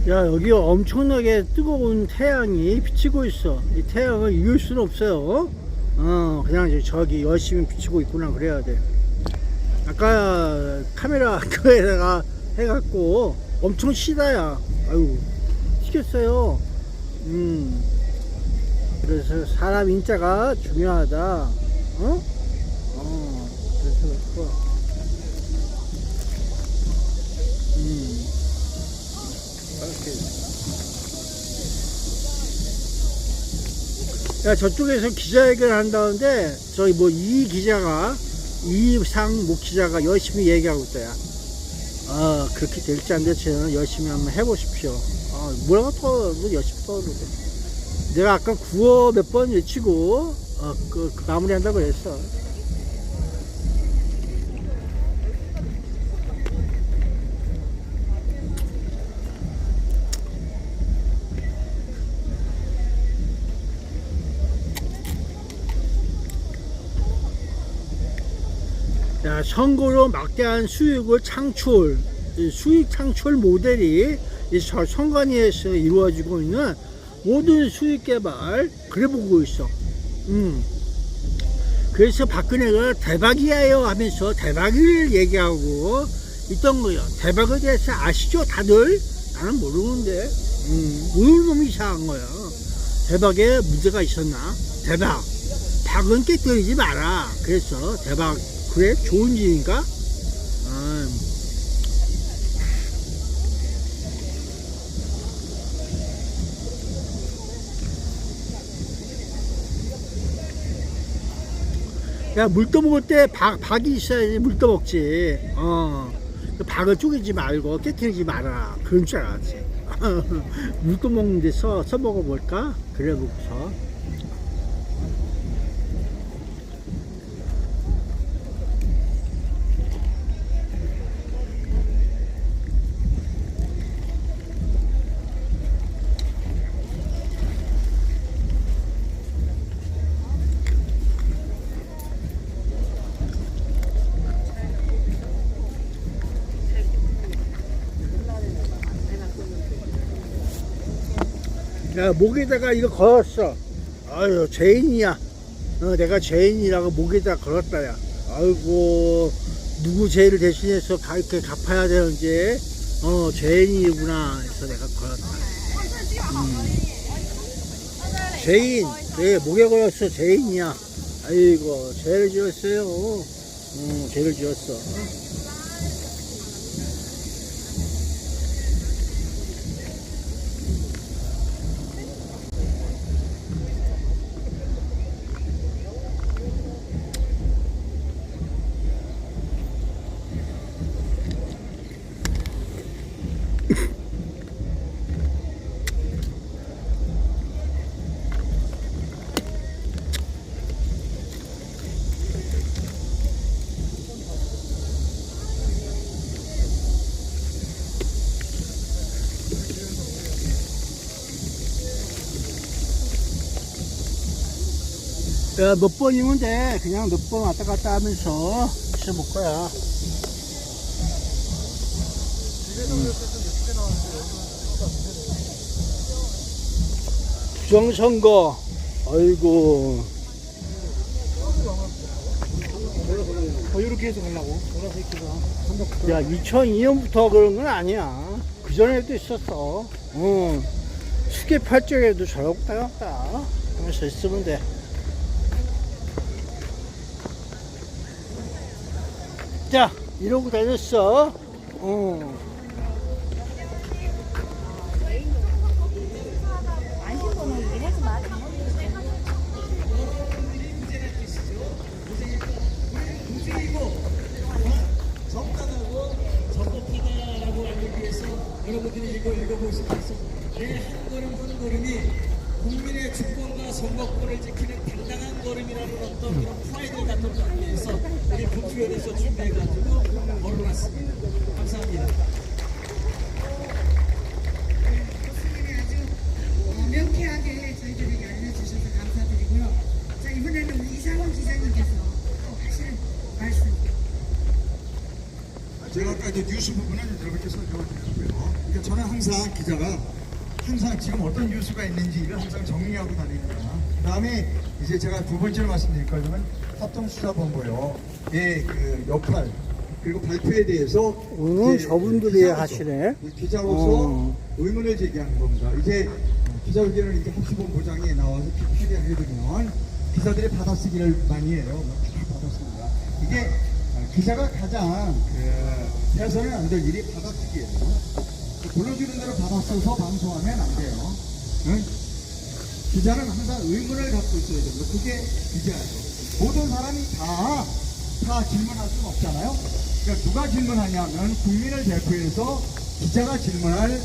야, 여기 엄청나게 뜨거운 태양이 비치고 있어. 이 태양을 이길 수는 없어요. 그냥 저기 열심히 비치고 있구나 그래야 돼. 아까 카메라 그에다가 해갖고 엄청 시다야. 아유, 튀겼어요. 그래서 사람 인자가 중요하다. 그래서 야, 저쪽에서 기자회견을 한다는데 저기 뭐 이상목 기자가 열심히 얘기하고 있다야. 그렇게 될지 안 될지는 열심히 한번 해보십시오. 뭐라고 더 열심히 떠오르게. 내가 아까 구호 몇 번 외치고 마무리 한다고 그랬어. 자, 선거로 막대한 수익 창출 모델이 이 선관위에서 이루어지고 있는 모든 수익 개발 그래 보고 있어. 그래서 박근혜가 대박이에요 하면서 대박을 얘기하고 있던 거예요. 대박에 대해서 아시죠 다들? 나는 모르는데 모르는 놈이 이상한 거야. 대박에 문제가 있었나? 대박 박은 깨뜨리지 마라. 그래서 대박 그래? 좋은 일인가? 야, 물 떠먹을 때 박이 있어야지 물 떠먹지. 박을 쪼개지 말고 깨트리지 마라. 그런 줄 알았지. 물 떠먹는 데서 써먹어볼까? 그래 보고서. 야, 목에다가 이거 걸었어. 아유, 죄인이야. 내가 죄인이라고 목에다 걸었다, 야. 아이고, 누구 죄를 대신해서 이렇게 갚아야 되는지, 죄인이구나 해서 내가 걸었다. 죄인, 그래, 목에 걸었어, 죄인이야. 아이고, 죄를 지었어요. 죄를 지었어. 야, 몇 번이면 돼. 그냥 몇 번 왔다 갔다 하면서 있어볼 거야. 부정선거. 아이고. 이렇게 해서 가려고. 야, 2002년부터 그런 건 아니야. 그 전에도 있었어. 수계 팔쪽에도 저러고 따갔다 하면서 있으면 돼. 자, 이러고 다녔어. 여러분들이 이거 읽어보시면서 내 한 걸음 한 걸음이 국민의 주권과 선거권을 지키는 당당한 걸음이라는 어떤 그런 프라이드를 갖도록 위해서 우리 국회의원에서 준비해가지고 걸어놨습니다. 감사합니다. 교수님이 아주 명쾌하게 저희들에게 알려주셔서 감사드리고요. 자, 이번에는 우리 이상훈 기자님께서 또 하실 말씀. 제가 아까 이제 뉴스 부분은 여러분께 설명드렸고요. 그러니까 저는 항상 기자가 항상 지금 어떤 뉴스가 있는지를 항상 정리하고 다닙니다. 그 다음에 이제 제가 두 번째로 말씀드릴 거는 합동수사본부의 그 역할 그리고 발표에 대해서 이제 저분들이 기자로서, 하시네. 기자로서 의문을 제기하는 겁니다. 이제 기자회견을 이렇게 합수본부장이 나와서 PD를 해드리면 기자들이 받아쓰기를 많이 해요. 받아씁니다. 이게 기자가 가장 해서는 안 될 일이 받아쓰기예요. 불러주는 대로 받아써서 방송하면 안 돼요. 응? 기자는 항상 의문을 갖고 있어야 됩니다. 그게 기자예요. 모든 사람이 다 질문할 수는 없잖아요. 그러니까 누가 질문하냐면 국민을 대표해서 기자가 질문할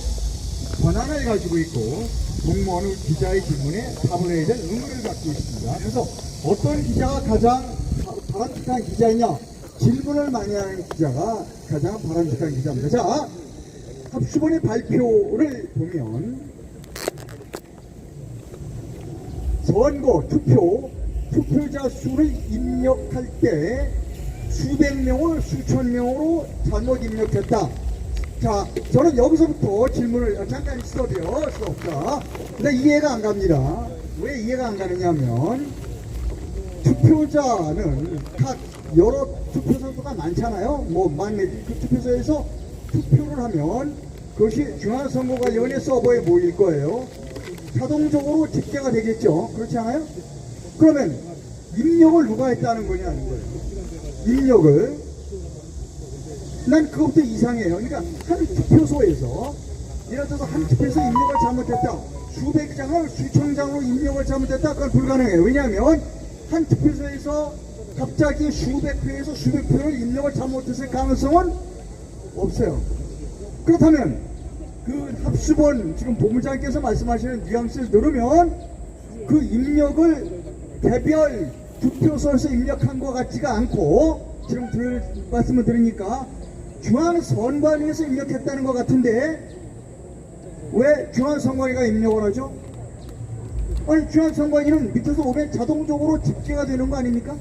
권한을 가지고 있고 공무원은 기자의 질문에 답을 해야 될 의무를 갖고 있습니다. 그래서 어떤 기자가 가장 바람직한 기자이냐? 질문을 많이 하는 기자가 가장 바람직한 기자입니다. 자, 합수본의 발표를 보면 선거, 투표자 수를 입력할 때 수백 명을 수천 명으로 잘못 입력했다. 자, 저는 여기서부터 질문을 잠깐 스톱이요. 자, 근데 이해가 안 갑니다. 왜 이해가 안 가느냐면 투표자는 각 여러 투표소가 많잖아요. 뭐 만몇 그 투표소에서 투표를 하면 그것이 중앙선거관리위원회 서버에 모일 거예요. 자동적으로 집계가 되겠죠. 그렇지 않아요? 그러면 입력을 누가 했다는 거냐는 거예요. 입력을. 난 그것부터 이상해요. 그러니까 한 투표소에서 예를 들어서 한 투표소에서 입력을 잘못했다. 수백 장을 수천 장으로 입력을 잘못했다. 그건 불가능해요. 왜냐하면 한 투표소에서 갑자기 수백 회에서 수백 표를 입력을 잘못했을 가능성은 없어요. 그렇다면 그 합수본 지금 본부장께서 말씀하시는 뉘앙스를 들으면 그 입력을 개별 투표소에서 입력한 것 같지가 않고 지금 말씀을 들으니까 중앙선관위에서 입력했다는 것 같은데 왜 중앙선관위가 입력을 하죠? 아니 중앙선관위는 밑에서 오면 자동적으로 집계가 되는 거 아닙니까?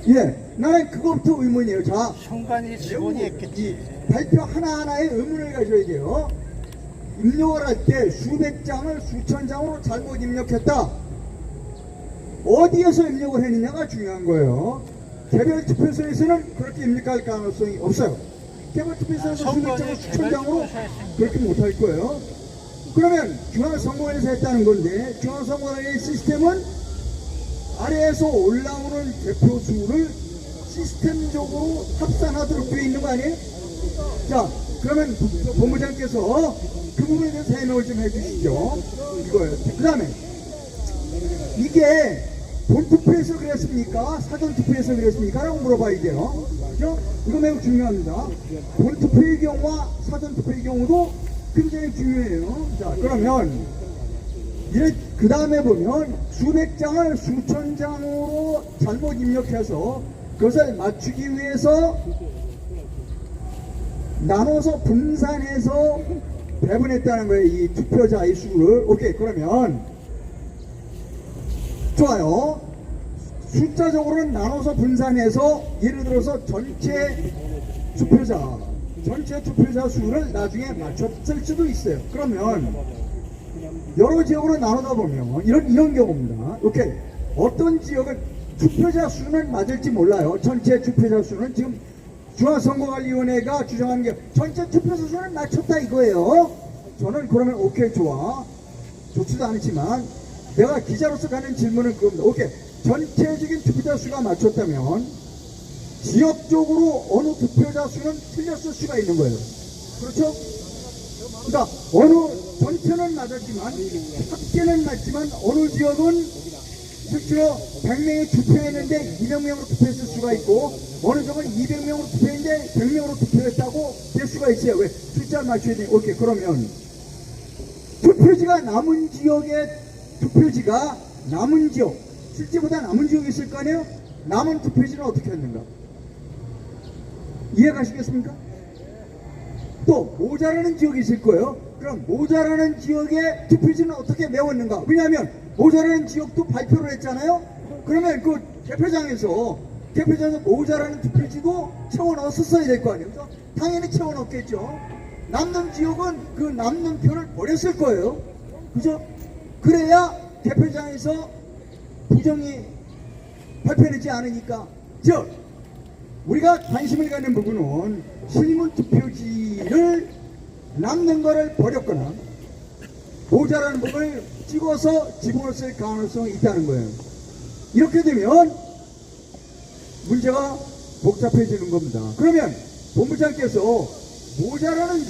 예, 나는 그것부터 의문이에요. 자, 선관위 직원이 했겠지. 발표 하나하나에 의문을 가져야 돼요. 입력을 할 때 수백 장을 수천 장으로 잘못 입력했다. 어디에서 입력을 했느냐가 중요한 거예요. 개별 투표소에서는 그렇게 입력할 가능성이 없어요. 개별 투표소에서 수백 장을 수천 장으로 그렇게 못할 거예요. 그러면 중앙선거관리에서 했다는 건데 중앙선거관리의 시스템은 아래에서 올라오는 대표수를 시스템적으로 합산하도록 되어 있는 거 아니에요? 자, 그러면 본부장께서 그 부분에 대해서 해명을 좀 해주시죠. 이거예요. 그 다음에 이게 본투표에서 그랬습니까? 사전투표에서 그랬습니까? 라고 물어봐야 돼요. 그죠? 이거 매우 중요합니다. 본투표의 경우와 사전투표의 경우도 굉장히 중요해요. 자, 그러면 그 다음에 보면 수백 장을 수천 장으로 잘못 입력해서 그것을 맞추기 위해서 나눠서 분산해서 배분했다는 거예요. 이 투표자의 수를. 오케이, 그러면 좋아요. 숫자적으로는 나눠서 분산해서 예를 들어서 전체 투표자 수를 나중에 맞췄을 수도 있어요. 그러면 여러 지역으로 나누다 보면 이런 경우입니다. 오케이, 어떤 지역은 투표자 수는 맞을지 몰라요. 전체 투표자 수는 지금 중앙선거관리위원회가 주장하는 게 전체 투표자 수는 맞췄다 이거예요. 저는 그러면 오케이, 좋지도 않지만 내가 기자로서 가는 질문은 그겁니다. 오케이, 전체적인 투표자 수가 맞췄다면 지역적으로 어느 투표자 수는 틀렸을 수가 있는 거예요. 그렇죠? 그러니까 전체는 맞았지만 합계는 맞지만 어느 지역은 실제로 100명이 투표했는데 200명으로 투표했을 수가 있고 어느 지역은 200명으로 투표했는데 100명으로 투표했다고 될 수가 있어요. 왜? 숫자를 맞춰야 돼. 오케이, 그러면 투표지가 남은 지역 실제보다 남은 지역이 있을 거 아니에요? 남은 투표지는 어떻게 했는가? 이해가시겠습니까? 또 모자라는 지역이 있을 거예요. 그럼 모자라는 지역의 투표지는 어떻게 메웠는가? 왜냐하면 모자라는 지역도 발표를 했잖아요. 그러면 그 개표장에서 대표자는 모자라는 투표지도 채워 넣었어야 될 거 아니에요. 그죠? 당연히 채워 넣었겠죠. 남는 지역은 그 남는 표를 버렸을 거예요. 그죠? 그래야 대표장에서 부정이 발표되지 않으니까. 즉, 우리가 관심을 갖는 부분은 실문 투표지를 남는 거를 버렸거나 모자라는 부분을 찍어서 집어넣을 가능성이 있다는 거예요. 이렇게 되면 문제가 복잡해지는 겁니다. 그러면 본부장께서 모자라는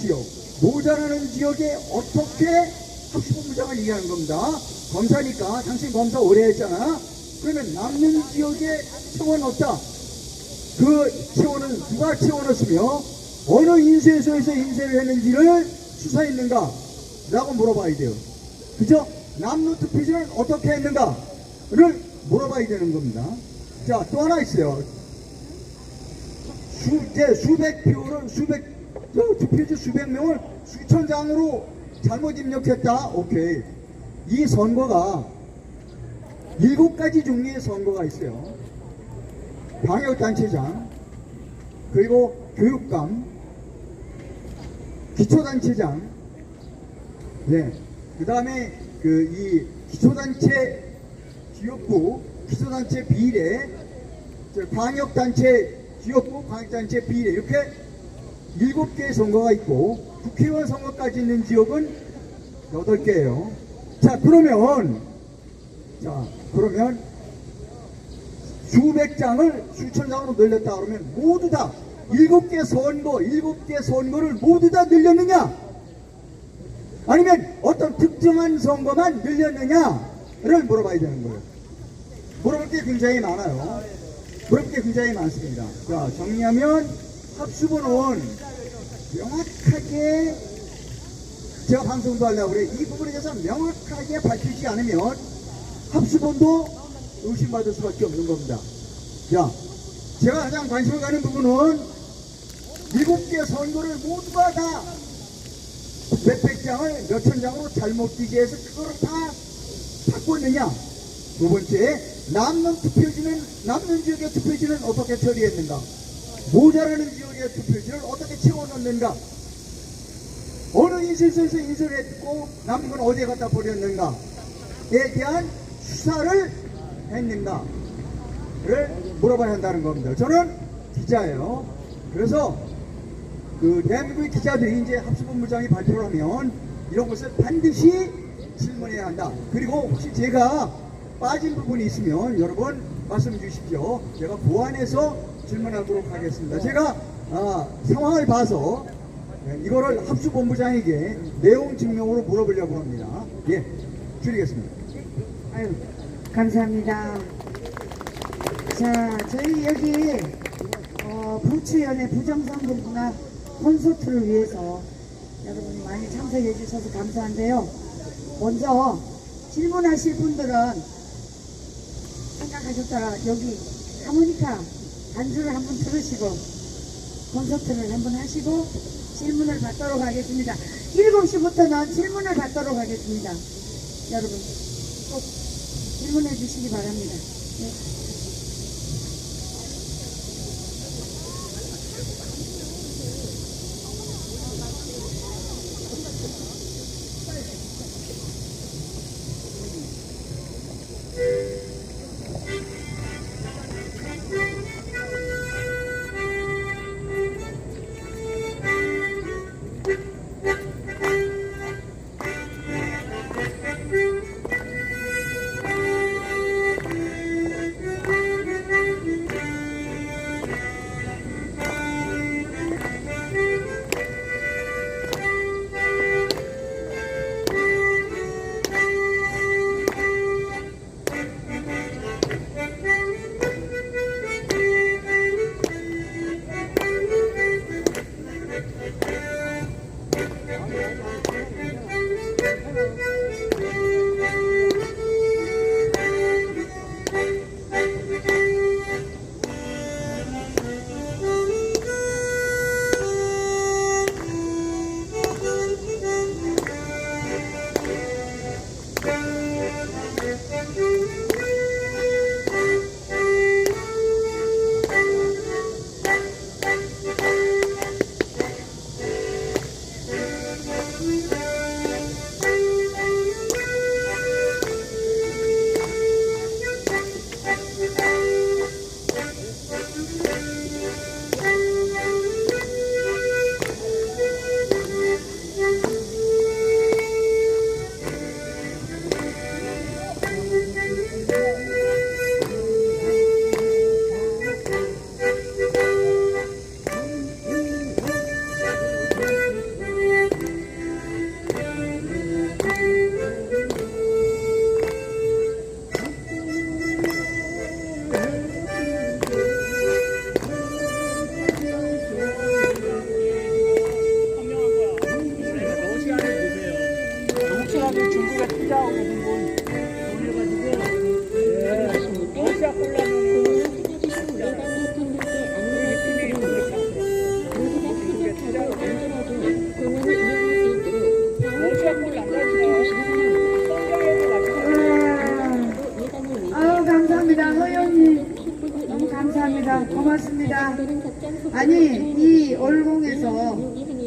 지역에 어떻게 합수본부장을 얘기하는 겁니다. 검사니까 당신 검사 오래 했잖아. 그러면 남는 지역에 채워넣었다. 그 채워는 누가 채워넣었으며 어느 인쇄소에서 인쇄를 했는지를 수사했는가 라고 물어봐야 돼요. 그죠? 남는 투표지는 어떻게 했는가를 물어봐야 되는 겁니다. 자, 또 하나 있어요. 수백 표를 투표지 수백 명을 수천 장으로 잘못 입력했다. 오케이. 이 선거가 7가지 종류의 선거가 있어요. 방역단체장, 그리고 교육감, 기초단체장, 네. 그 다음에 이 기초단체 지역부, 기초단체 비례, 광역단체 지역부, 광역단체 비례, 이렇게 7개의 선거가 있고, 국회의원 선거까지 있는 지역은 8개예요. 자, 그러면 수백 장을 수천 장으로 늘렸다 그러면 모두 다 7개 선거를 모두 다 늘렸느냐? 아니면 어떤 특정한 선거만 늘렸느냐를 물어봐야 되는 거예요. 물어볼 게 굉장히 많아요. 물어볼 게 굉장히 많습니다. 자, 정리하면 합수본은 명확하게 제가 방송도 하려고 그래. 이 부분에 대해서 명확하게 밝히지 않으면 합수본도 의심받을 수밖에 없는 겁니다. 자, 제가 가장 관심을 가는 부분은 7개 선거를 모두가 다 몇백 장을 몇천 장으로 잘못 기재해서 그거를 다 바꿨느냐. 두 번째, 남는 지역의 투표지는 어떻게 처리했는가. 모자라는 지역의 투표지를 어떻게 채워넣는가. 어느 인쇄소에서 인쇄를 했고 남은 건 어디에 갖다 버렸는가에 대한 수사를 했는가를 물어봐야 한다는 겁니다. 저는 기자예요. 그래서 대한민국의 기자들이 이제 합수본부장이 발표를 하면 이런 것을 반드시 질문해야 한다. 그리고 혹시 제가 빠진 부분이 있으면 여러분 말씀 주십시오. 제가 보완해서 질문하도록 하겠습니다. 제가 상황을 봐서 이거를 합수본부장에게 내용 증명으로 물어보려고 합니다. 예, 줄이겠습니다. 아유, 감사합니다. 자, 저희 여기 부추연의 부정선거문화 콘서트를 위해서 여러분 많이 참석해 주셔서 감사한데요. 먼저 질문하실 분들은 생각하셨다가 여기 하모니카 반주를 한번 들으시고 콘서트를 한번 하시고 질문을 받도록 하겠습니다. 7시부터는 질문을 받도록 하겠습니다. 여러분 꼭 질문해 주시기 바랍니다. 네. 감사합니다. 고맙습니다. 아니, 이 올공에서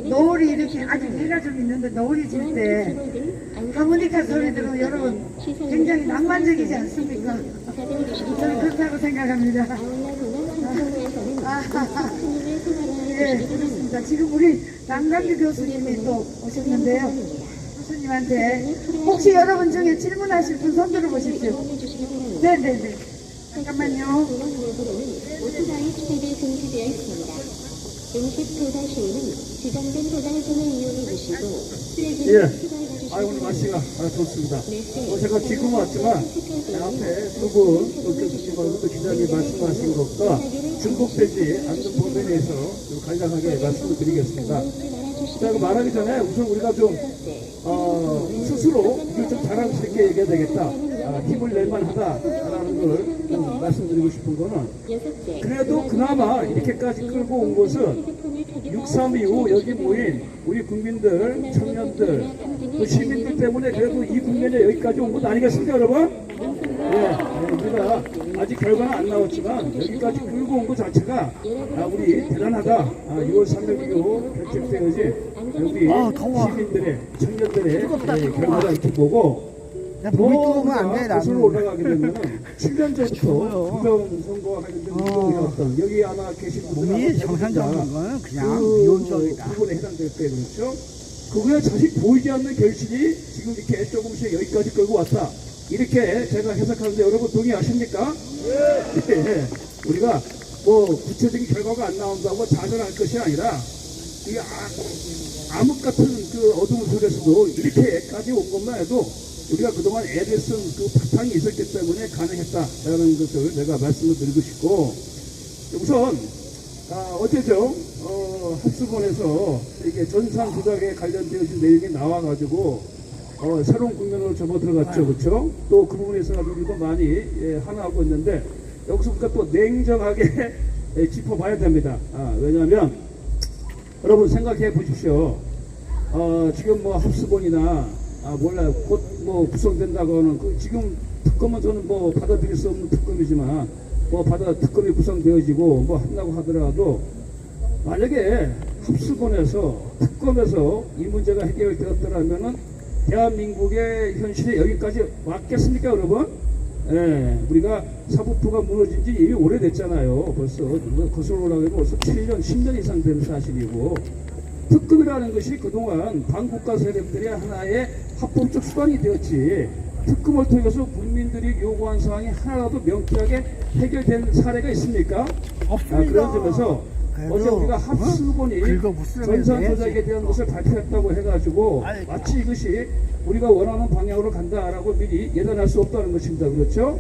노을이 이렇게 아직 해가 좀 있는데 노을이 질 때 하모니카 소리 들으면 여러분 굉장히 낭만적이지 않습니까? 저는 그렇다고 생각합니다. 예, 그렇습니다. 지금 우리 남강규 교수님이 또 오셨는데요. 교수님한테 혹시 여러분 중에 질문하실 분 손 들어보십시오. 네네네. 잠깐만요. 오토바이 투입이 금지되어 있습니다. 음식 배달 시에는 지정된 배달점을 이용해 주시고 쓰레기를 예. 투과해 오늘 날씨가 좋습니다. 주시고 제가 지금 왔지만 앞에 두분 교수님하고 또 기자님 말씀하신 것과 중복되지 않는 부분에 대해서 좀 간략하게 말씀을 드리겠습니다. 자, 그 말하기 전에 우선 우리가 좀 스스로 이걸 좀 자랑스럽게 얘기해야 되겠다. 힘을 낼만 하다라는 걸 좀 말씀드리고 싶은 거는 그래도 그나마 이렇게까지 끌고 온 것은 6.3 이후 여기 모인 우리 국민들, 청년들, 또 시민들 때문에 그래도 이 국면에 여기까지 온 것 아니겠습니까, 여러분? 예, 우리가 아직 결과는 안 나왔지만 여기까지 끌고 온 것 자체가 우리 대단하다. 6월 3일 이후 결집되어진 여기 시민들의, 청년들의 결과가 이렇게 보고 야, 몸이 뜨거우면 안 돼, 것으로 나는. 올라가게 되면 7년 전부터 부정선거와 관련된 운동이었던 여기 아마 계신 분들 몸이 정상적인 건 그냥 미온적이다. 부분에 해당될 때 그렇죠. 그거에 사실 보이지 않는 결실이 지금 이렇게 조금씩 여기까지 끌고 왔다. 이렇게 제가 해석하는데 여러분 동의하십니까? 네. 우리가 뭐 구체적인 결과가 안 나온다고 좌절할 것이 아니라 이게 암흑 같은 그 어두운 속에서도 이렇게까지 온 것만 해도 우리가 그동안 애를 쓴 그 바탕이 있었기 때문에 가능했다라는 것을 내가 말씀을 드리고 싶고, 우선 어제죠 합수본에서 이게 전산 조작에 관련되어진 내용이 나와가지고 새로운 국면으로 접어 들어갔죠, 그렇죠? 또 그 부분에서 우리도 많이 하나하고 있는데 여기서 우리가 또 냉정하게 짚어봐야 됩니다. 왜냐하면 여러분 생각해 보십시오. 지금 뭐 합수본이나 몰라요. 곧 뭐 구성된다고 하는 지금 특검은 저는 뭐 받아들일 수 없는 특검이지만 특검이 구성되어지고 뭐 한다고 하더라도 만약에 합수본에서 특검에서 이 문제가 해결되었더라면은 대한민국의 현실에 여기까지 왔겠습니까, 여러분? 예, 우리가 사법부가 무너진 지 이미 오래됐잖아요. 벌써 거슬러 올라가면 벌써 7년, 10년 이상 된 사실이고, 특검이라는 것이 그동안 반국가 세력들의 하나의 합법적 수단이 되었지, 특검을 통해서 국민들이 요구한 사항이 하나라도 명쾌하게 해결된 사례가 있습니까? 없습니다. 그런 점에서 어제 우리가 합수본이 전산 조작에 대한 것을 발표했다고 해가지고 마치 이것이 우리가 원하는 방향으로 간다라고 미리 예단할 수 없다는 것입니다. 그렇죠?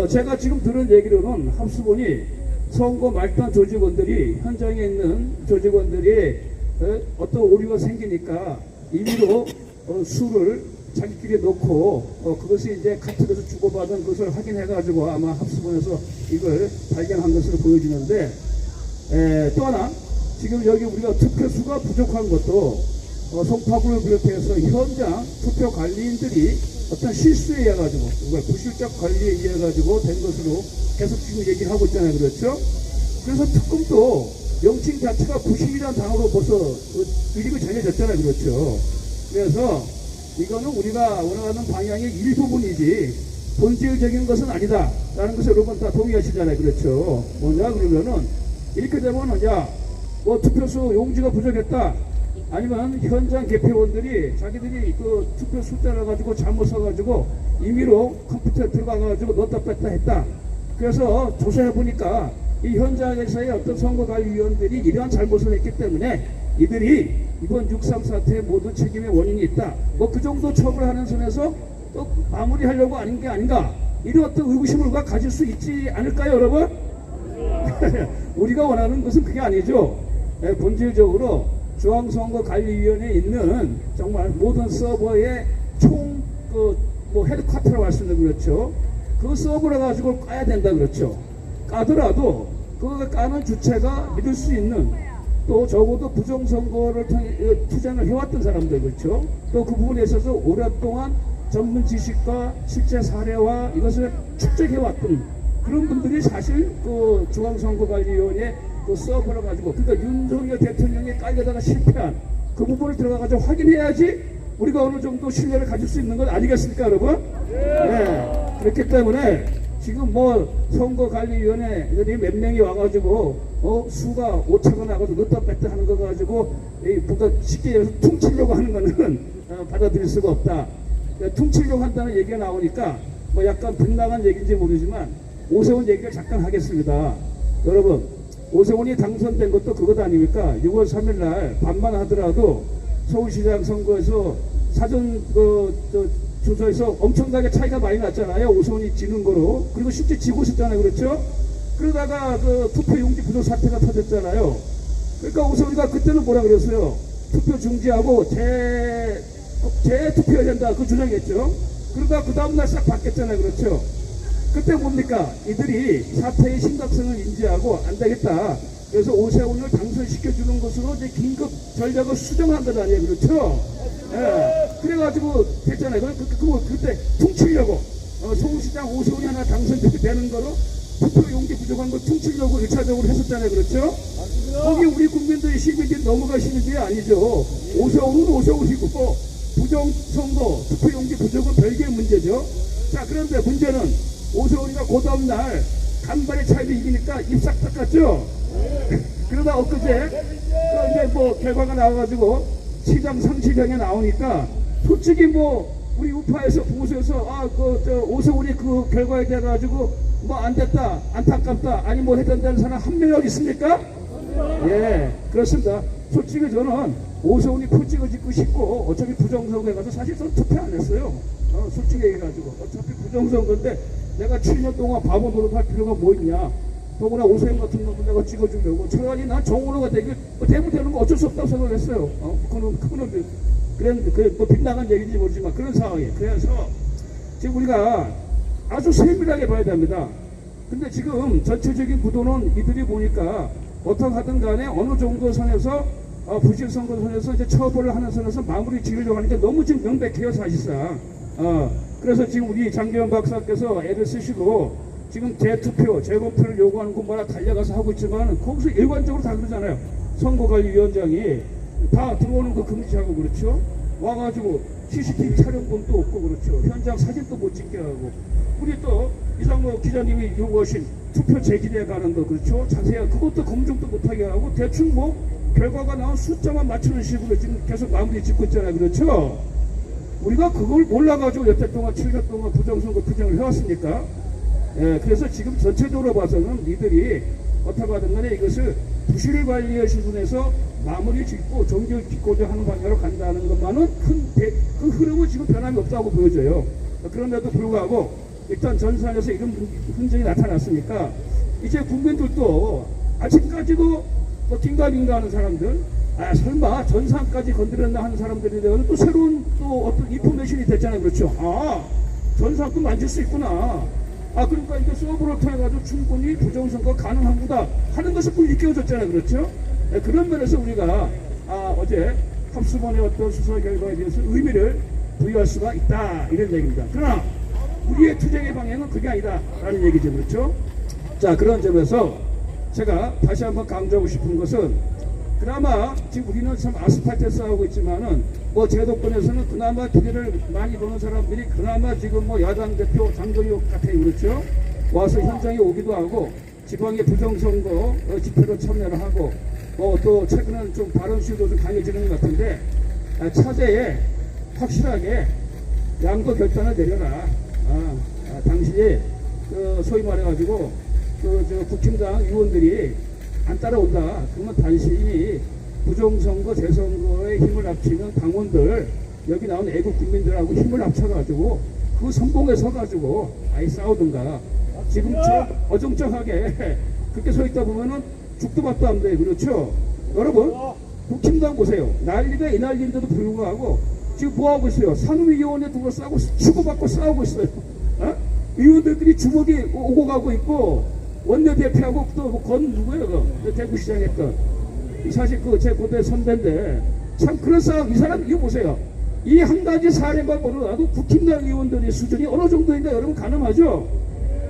제가 지금 들은 얘기로는 합수본이 선거 말단 조직원들이 현장에 있는 조직원들이 어떤 오류가 생기니까 임의로 수를 자기끼리 놓고 그것이 이제 카톡에서 주고받은 것을 확인해가지고 아마 합수본에서 이걸 발견한 것으로 보여지는데, 또 하나 지금 여기 우리가 투표수가 부족한 것도 송파구를 비롯해서 현장 투표 관리인들이 어떤 실수에 의해 가지고 부실적 관리에 의해 가지고 된 것으로 계속 지금 얘기를 하고 있잖아요, 그렇죠? 그래서 특검도 명칭 자체가 부실이라는 단어로 벌써 이름이 정해졌잖아요, 그렇죠? 그래서 이거는 우리가 원하는 방향의 일부분이지 본질적인 것은 아니다라는 것을 여러분 다 동의하시잖아요, 그렇죠? 뭐냐 그러면은 이렇게 되면 뭐 투표수 용지가 부족했다, 아니면 현장 개표원들이 자기들이 그 투표 숫자를 가지고 잘못 써가지고 임의로 컴퓨터에 들어가가지고 넣었다 뺐다 했다. 그래서 조사해 보니까 이 현장에서의 어떤 선거관리위원들이 이러한 잘못을 했기 때문에 이들이 이번 6.3 사태의 모든 책임의 원인이 있다. 뭐 그 정도 처벌하는 선에서 또 마무리하려고 아닌 게 아닌가. 이런 어떤 의구심을 우리가 가질 수 있지 않을까요, 여러분? 우리가 원하는 것은 그게 아니죠. 본질적으로 중앙선거관리위원회에 있는 정말 모든 서버의 헤드쿼터라고 할 수 있는, 그렇죠. 그 서버를 가지고 까야 된다, 그렇죠. 까더라도 그거 까는 주체가 믿을 수 있는, 또 적어도 부정선거를 통해 투쟁을 해왔던 사람들, 그렇죠. 또 그 부분에 있어서 오랫동안 전문 지식과 실제 사례와 이것을 축적해왔던 그런 분들이 사실 그 중앙선거관리위원회 그 서버를 가지고, 그러니까 윤석열 대통령이 깔려다가 실패한 그 부분을 들어가가지고 확인해야지 우리가 어느 정도 신뢰를 가질 수 있는 건 아니겠습니까, 여러분? 네. 그렇기 때문에 지금 뭐 선거관리위원회들이 몇 명이 와가지고 수가 오차가 나가서 넣다 뺐다 하는 거 가지고 뭔가 쉽게 얘기해서 퉁치려고 하는 거는 받아들일 수가 없다. 그러니까 퉁치려고 한다는 얘기가 나오니까 뭐 약간 빗나간 얘기인지 모르지만 오세훈 얘기를 잠깐 하겠습니다. 여러분, 오세훈이 당선된 것도 그것 아닙니까? 6월 3일 날 반만 하더라도 서울시장 선거에서 사전 조사에서 엄청나게 차이가 많이 났잖아요. 오세훈이 지는 거로. 그리고 실제 지고 있었잖아요. 그렇죠? 그러다가 그 투표 용지 부족 사태가 터졌잖아요. 그러니까 오세훈이가 그때는 뭐라 그랬어요? 투표 중지하고 재투표해야 된다. 그 주장했죠. 그러다 그 다음날 싹 바뀌었잖아요. 그렇죠? 그때 뭡니까? 이들이 사태의 심각성을 인지하고 안 되겠다. 그래서 오세훈을 당선시켜주는 것으로 이제 긴급 전략을 수정한 것 아니에요. 그렇죠? 예. 그래가지고 됐잖아요. 그때 퉁치려고 서울시장 오세훈이 하나 당선되는 거로 투표 용지 부족한 거 퉁치려고 1차적으로 했었잖아요. 그렇죠? 거기 우리 국민들이 시민들이 넘어가시는 게 아니죠. 오세훈은 오세훈이고 부정선거 투표 용지 부족은 별개의 문제죠. 자, 그런데 문제는 오세훈이가 그 다음날 간발의 차이로 이기니까 입싹 닦았죠. 그러다 엊그제 이제 뭐 결과가 나와가지고 시장 상시장에 나오니까 솔직히 뭐 우리 우파에서 보수에서 오세훈이 그 결과에 대해 가지고 뭐 안 됐다, 안타깝다, 아니 뭐 해단다는 사람 한 명이 있습니까? 예, 그렇습니다. 솔직히 저는 오세훈이 풀 찍어짓고 싶고 어차피 부정선거에 가서 사실 저는 투표 안 했어요. 솔직히 얘기해가지고 어차피 부정선거인데 내가 7년 동안 바보 노릇할 필요가 뭐 있냐. 더구나 오세훈 같은 놈을 내가 찍어주려고. 차라리 난 정원호가 되면 거 어쩔 수 없다고 생각했어요. 그건 뭐 빗나간 얘기인지 모르지만 그런 상황이에요. 그래서 지금 우리가 아주 세밀하게 봐야 됩니다. 근데 지금 전체적인 구도는 이들이 보니까 어떻게 하든 간에 어느 정도 선에서 부실선거 선에서 이제 처벌을 하는 선에서 마무리 지으려고 하니까 너무 지금 명백해요, 사실상. 그래서 지금 우리 장기현 박사께서 애를 쓰시고 지금 재투표, 재검표를 요구하는 곳마다 달려가서 하고 있지만 거기서 일관적으로 다 그러잖아요. 선거관리위원장이 다 들어오는 거 금지하고 그렇죠. 와가지고 CCTV 촬영본도 없고 그렇죠. 현장 사진도 못 찍게 하고. 우리 또 이상모 기자님이 요구하신 투표 재기대에 가는 거 그렇죠. 자세한 그것도 검증도 못하게 하고 대충 뭐 결과가 나온 숫자만 맞추는 식으로 지금 계속 마무리 짓고 있잖아요. 그렇죠. 우리가 그걸 몰라가지고 여태 동안 7년 동안 부정선거 투쟁을 해왔으니까. 예, 그래서 지금 전체적으로 봐서는 니들이 어떻게 하든 간에 이것을 부실 관리의 수준에서 마무리 짓고 정기를 짓고자 하는 방향으로 간다는 것만은 그 흐름은 지금 변함이 없다고 보여져요. 그런데도 불구하고 일단 전선에서 이런 흔적이 나타났으니까 이제 국민들도 아직까지도 뭐 긴가민가 하는 사람들, 설마 전산까지 건드렸나 하는 사람들에 대해서 또 새로운 또 어떤 인포메이션이 됐잖아요. 그렇죠. 전산도 만질 수 있구나. 그러니까 이게 서버를 통해가지고 충분히 부정선거 가능합니다 하는 것을 또 일깨워줬잖아요. 그렇죠? 그런 면에서 우리가 어제 합수본의 어떤 수사 결과에 대해서 의미를 부여할 수가 있다 이런 얘기입니다. 그러나 우리의 투쟁의 방향은 그게 아니다라는 얘기죠. 그렇죠? 자, 그런 점에서 제가 다시 한번 강조하고 싶은 것은 그나마 지금 우리는 참 아스팔트에 싸우고 있지만은 뭐 제도권에서는 그나마 기회를 많이 보는 사람들이 그나마 지금 뭐 야당 대표 장동혁 같아요. 그렇죠? 와서 현장에 오기도 하고 지방의 부정선거 집회로 참여를 하고 또 최근에는 좀 발언 수요도 좀 강해지는 것 같은데 차제에 확실하게 양도 결단을 내려라. 당시에 소위 말해가지고 국힘당 의원들이 안 따라온다. 그러면 단순히 부정선거, 재선거에 힘을 합치는 당원들, 여기 나온 애국 국민들하고 힘을 합쳐가지고 그 선봉에 서가지고 아예 싸우든가. 지금처럼 어정쩡하게 그렇게 서 있다 보면은 죽도 밥도 안 돼요. 그렇죠? 여러분, 국힘당 보세요. 난리가 이 난리인데도 불구하고 지금 뭐 하고 있어요? 산후위원회 둘러싸고 주고받고 싸우고 있어요. 의원들끼리 주먹이 오고 가고 있고 원내대표하고 또 건 누구예요? 대구시장 했던 사실 제 고대 선배인데 참 그런 싸움. 이 사람 이거 보세요. 이 한 가지 사례만 보더라도 국힘당 의원들의 수준이 어느 정도인가 여러분 가늠하죠?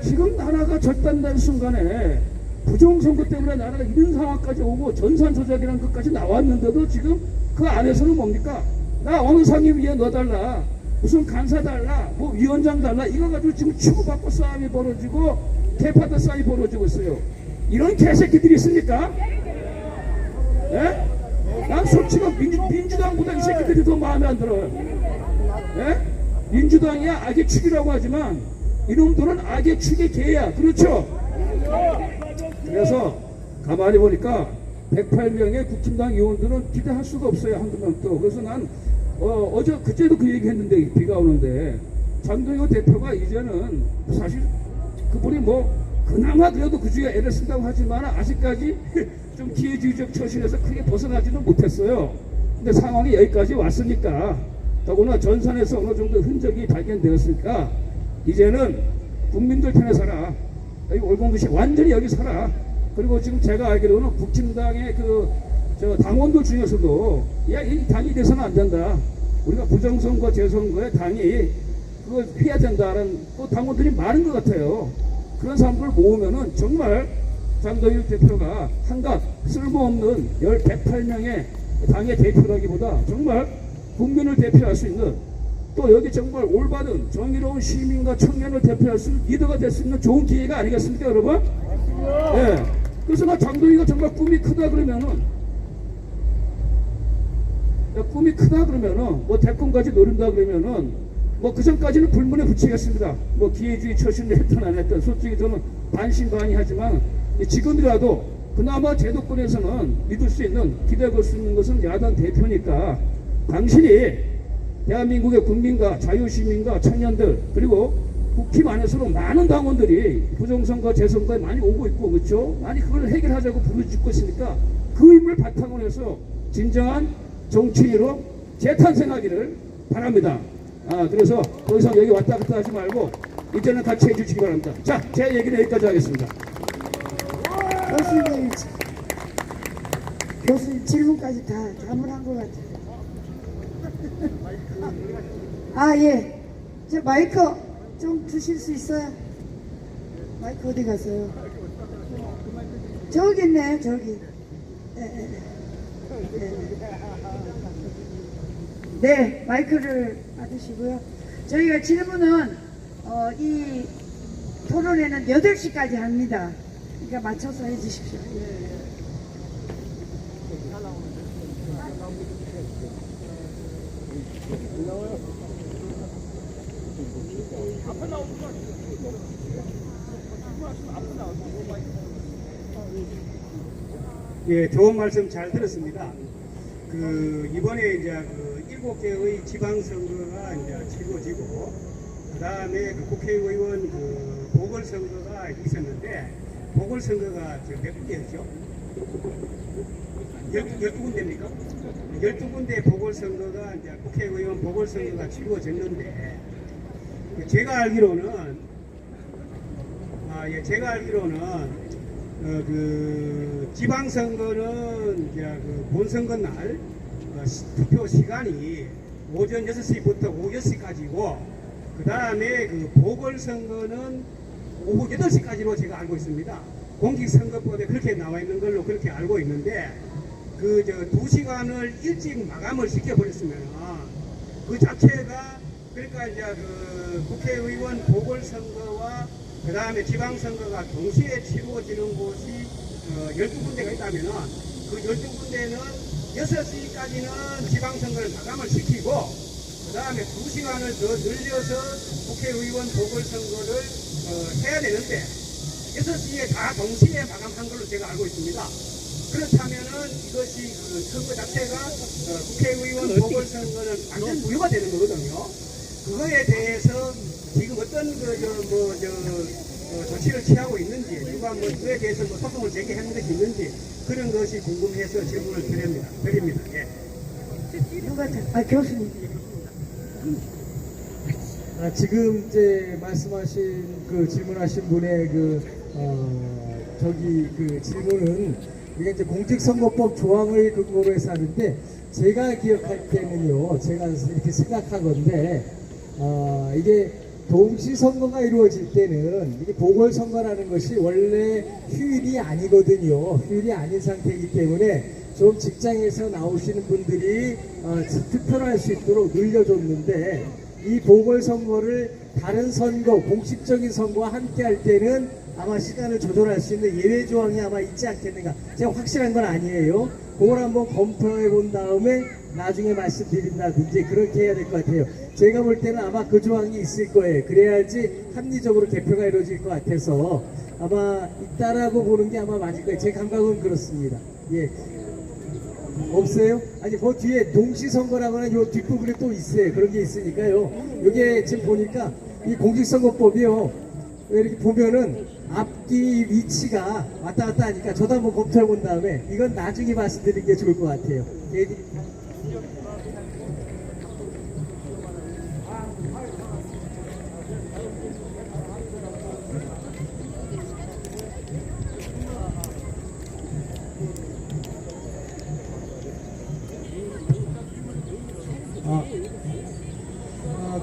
지금 나라가 절단된 순간에 부정선거 때문에 나라가 이런 상황까지 오고 전산 조작이라는 것까지 나왔는데도 지금 그 안에서는 뭡니까? 나 어느 상임위에 넣어달라, 무슨 간사 달라, 뭐 위원장 달라, 이거 가지고 지금 치고받고 싸움이 벌어지고 개파도 싸움이 벌어지고 있어요. 이런 개새끼들이 있습니까? 예? 난 솔직히 민주당보다 이 새끼들이 더 마음에 안 들어요. 예? 민주당이야 악의 축이라고 하지만 이놈들은 악의 축의 개야. 그렇죠? 그래서 가만히 보니까 108명의 국힘당 의원들은 기대할 수가 없어요. 한두 명도. 그래서 난 어제 그제도 그 얘기 했는데 비가 오는데 장동혁 대표가 이제는 사실 그분이 뭐 그나마 그래도 그 중에 애를 쓴다고 하지만 아직까지 좀 기회주의적 처신에서 크게 벗어나지는 못했어요. 근데 상황이 여기까지 왔으니까 더구나 전선에서 어느 정도 흔적이 발견되었으니까 이제는 국민들 편에 살아. 여기 올공도시 완전히 여기 살아. 그리고 지금 제가 알기로는 국힘당의 저 당원들 중에서도 야, 이 당이 돼서는 안 된다. 우리가 부정선거, 재선거에 당이 그거 해야 된다라는 또 당원들이 많은 것 같아요. 그런 사람들을 모으면은 정말 장동혁 대표가 한갓 쓸모없는 108명의 당의 대표라기보다 정말 국민을 대표할 수 있는 또 여기 정말 올바른 정의로운 시민과 청년을 대표할 수 있는 리더가 될 수 있는 좋은 기회가 아니겠습니까, 여러분? 네. 그래서 나 장동혁이가 정말 꿈이 크다 그러면은 뭐 대권까지 노린다 그러면은 뭐 그전까지는 불문에 붙이겠습니다. 뭐 기회주의 처신을 했든 안 했든 솔직히 저는 반신반의하지만 지금이라도 그나마 제도권에서는 믿을 수 있는 기대 걸 수 있는 것은 야당 대표니까 당신이 대한민국의 국민과 자유시민과 청년들 그리고 국힘 안에서도 많은 당원들이 부정선거 재선거에 많이 오고 있고 그렇죠? 많이 그걸 해결하자고 부르짖고 있으니까 그 힘을 바탕으로 해서 진정한 정치인으로 재탄생하기를 바랍니다. 그래서 더 이상 여기 왔다 갔다 하지 말고 이제는 같이 해주시기 바랍니다. 자, 제 얘기는 여기까지 하겠습니다. 교수님 질문까지 다 자문한 것 같아요. 예. 저 마이크 좀 드실 수 있어요? 마이크 어디 갔어요? 저기 있네, 저기. 네, 마이크를 받으시고요. 저희가 질문은 이 토론회는 8시까지 합니다. 그러니까 맞춰서 해주십시오. 예, 좋은 말씀 잘 들었습니다. 이번에 이제 7개의 지방선거가 이제 치러지고, 그 다음에 국회의원 보궐선거가 있었는데, 보궐선거가 몇 군데였죠? 12군데입니까? 12군데 보궐선거가 이제 국회의원 보궐선거가 치러졌는데, 제가 알기로는 지방선거는 이제 본선거 날 투표 시간이 오전 6시부터 오후 6시까지고 그 다음에 보궐선거는 오후 8시까지로 제가 알고 있습니다. 공직선거법에 그렇게 나와 있는 걸로 그렇게 알고 있는데 2시간을 일찍 마감을 시켜버렸으면 그 자체가 그러니까 이제 국회의원 보궐선거와 그 다음에 지방선거가 동시에 치루어지는 곳이 12군데가 있다면 그 12군데는 6시까지는 지방선거를 마감을 시키고 그 다음에 2시간을 더 늘려서 국회의원 보궐선거를 해야 되는데 6시에 다 동시에 마감한 걸로 제가 알고 있습니다. 그렇다면은 이것이 선거 자체가 국회의원 보궐선거는 완전 무효가 되는 거거든요. 그거에 대해서 지금 어떤 조치를 취하고 있는지 누가 그에 대해서 소송을 제기하는 것이 있는지 그런 것이 궁금해서 질문을 드립니다. 예. 누가 교수님. 지금 이제 말씀하신 질문하신 분의 질문은 우리가 이제 공직선거법 조항을 근거로 해서 하는데 제가 기억할 때는요, 제가 이렇게 생각하건데 이게 동시선거가 이루어질 때는 이게 보궐선거라는 것이 원래 휴일이 아니거든요. 휴일이 아닌 상태이기 때문에 좀 직장에서 나오시는 분들이 투표를 할 수 있도록 늘려줬는데, 이 보궐선거를 다른 선거, 공식적인 선거와 함께 할 때는 아마 시간을 조절할 수 있는 예외 조항이 아마 있지 않겠는가. 제가 확실한 건 아니에요. 그걸 한번 검토해 본 다음에 나중에 말씀드린다든지 그렇게 해야 될 것 같아요. 제가 볼 때는 아마 그 조항이 있을 거예요. 그래야지 합리적으로 개표가 이루어질 것 같아서 아마 있다라고 보는 게 아마 맞을 거예요. 제 감각은 그렇습니다. 예. 없어요? 아니, 그 뒤에 동시선거라고 하는 요 뒷부분에 또 있어요. 그런 게 있으니까요. 이게 지금 보니까 이 공직선거법이요. 이렇게 보면은 앞뒤 위치가 왔다 갔다 하니까 저도 한번 검토해 본 다음에 이건 나중에 말씀드리는 게 좋을 것 같아요.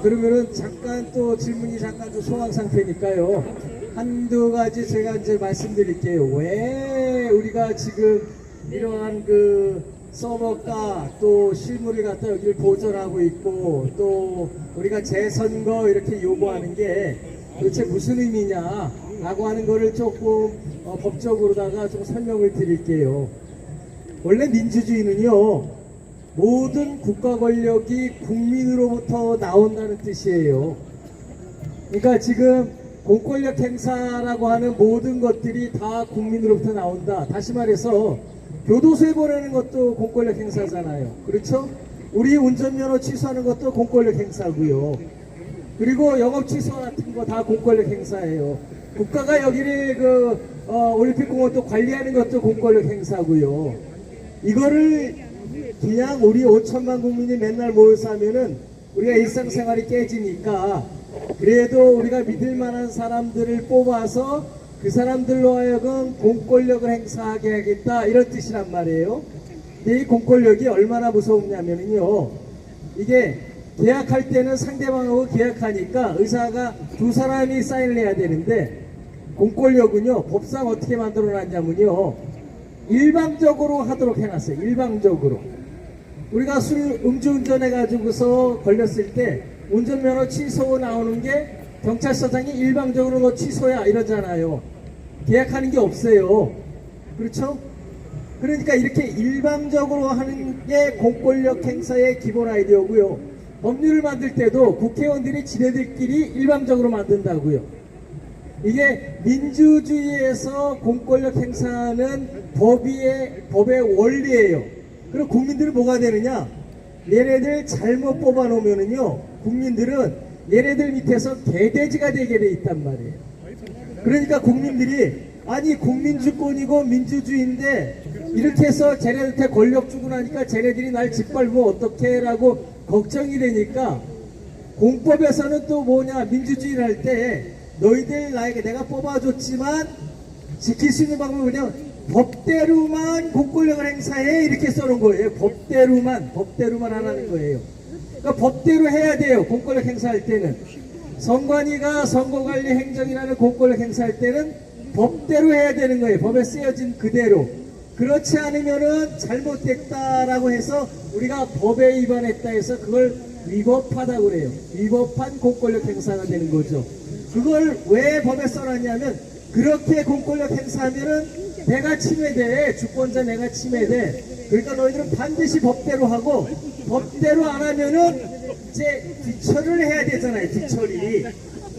그러면은 잠깐 또 질문이 잠깐 좀 소강 상태니까요. 한두 가지 제가 이제 말씀드릴게요. 왜 우리가 지금 이러한 그 서버가 또 실무를 갖다 여기를 보존하고 있고 또 우리가 재선거 이렇게 요구하는 게 도대체 무슨 의미냐라고 하는 거를 조금 법적으로다가 좀 설명을 드릴게요. 원래 민주주의는요, 모든 국가 권력이 국민으로부터 나온다는 뜻이에요. 그러니까 지금 공권력 행사라고 하는 모든 것들이 다 국민으로부터 나온다. 다시 말해서 교도소에 보내는 것도 공권력 행사잖아요. 그렇죠? 우리 운전면허 취소하는 것도 공권력 행사고요. 그리고 영업 취소 같은 거 다 공권력 행사예요. 국가가 여기를 올림픽공원도 관리하는 것도 공권력 행사고요. 이거를 그냥 우리 5천만 국민이 맨날 모여서 하면은 우리가 일상생활이 깨지니까 그래도 우리가 믿을 만한 사람들을 뽑아서 그 사람들로 하여금 공권력을 행사하게 하겠다, 이런 뜻이란 말이에요. 근데 이 공권력이 얼마나 무서우냐면요, 이게 계약할 때는 상대방하고 계약하니까 의사가 두 사람이 사인을 해야 되는데, 공권력은요 법상 어떻게 만들어 놨냐면요, 일방적으로 하도록 해놨어요. 일방적으로. 우리가 음주운전 해가지고서 걸렸을 때 운전면허 취소 나오는 게 경찰서장이 일방적으로 너 취소야 이러잖아요. 계약하는 게 없어요. 그렇죠? 그러니까 이렇게 일방적으로 하는 게 공권력 행사의 기본 아이디어고요. 법률을 만들 때도 국회의원들이 지네들끼리 일방적으로 만든다고요. 이게 민주주의에서 공권력 행사는 법의 원리예요. 그럼 국민들은 뭐가 되느냐? 얘네들 잘못 뽑아놓으면은요, 국민들은 얘네들 밑에서 개돼지가 되게 돼 있단 말이에요. 그러니까 국민들이, 아니 국민주권이고 민주주의인데 이렇게 해서 쟤네들한테 권력 주고 나니까 쟤네들이 날 짓밟으면 어떡해 라고 걱정이 되니까, 공법에서는 또 뭐냐, 민주주의를 할 때 너희들 나에게 내가 뽑아줬지만 지킬 수 있는 방법은 그냥 법대로만 공권력을 행사해, 이렇게 써놓은 거예요. 법대로만 하라는 거예요. 그러니까 법대로 해야 돼요. 공권력 행사할 때는. 선관위가 선거관리 행정이라는 공권력 행사할 때는 법대로 해야 되는 거예요. 법에 쓰여진 그대로. 그렇지 않으면은 잘못됐다라고 해서 우리가 법에 위반했다 해서 그걸 위법하다고 그래요. 위법한 공권력 행사가 되는 거죠. 그걸 왜 법에 써놨냐면, 그렇게 공권력 행사하면은 내가 침해돼, 주권자 내가 침해돼. 그러니까 너희들은 반드시 법대로 하고, 법대로 안 하면은 이제 뒤처리를 해야 되잖아요. 뒤처리.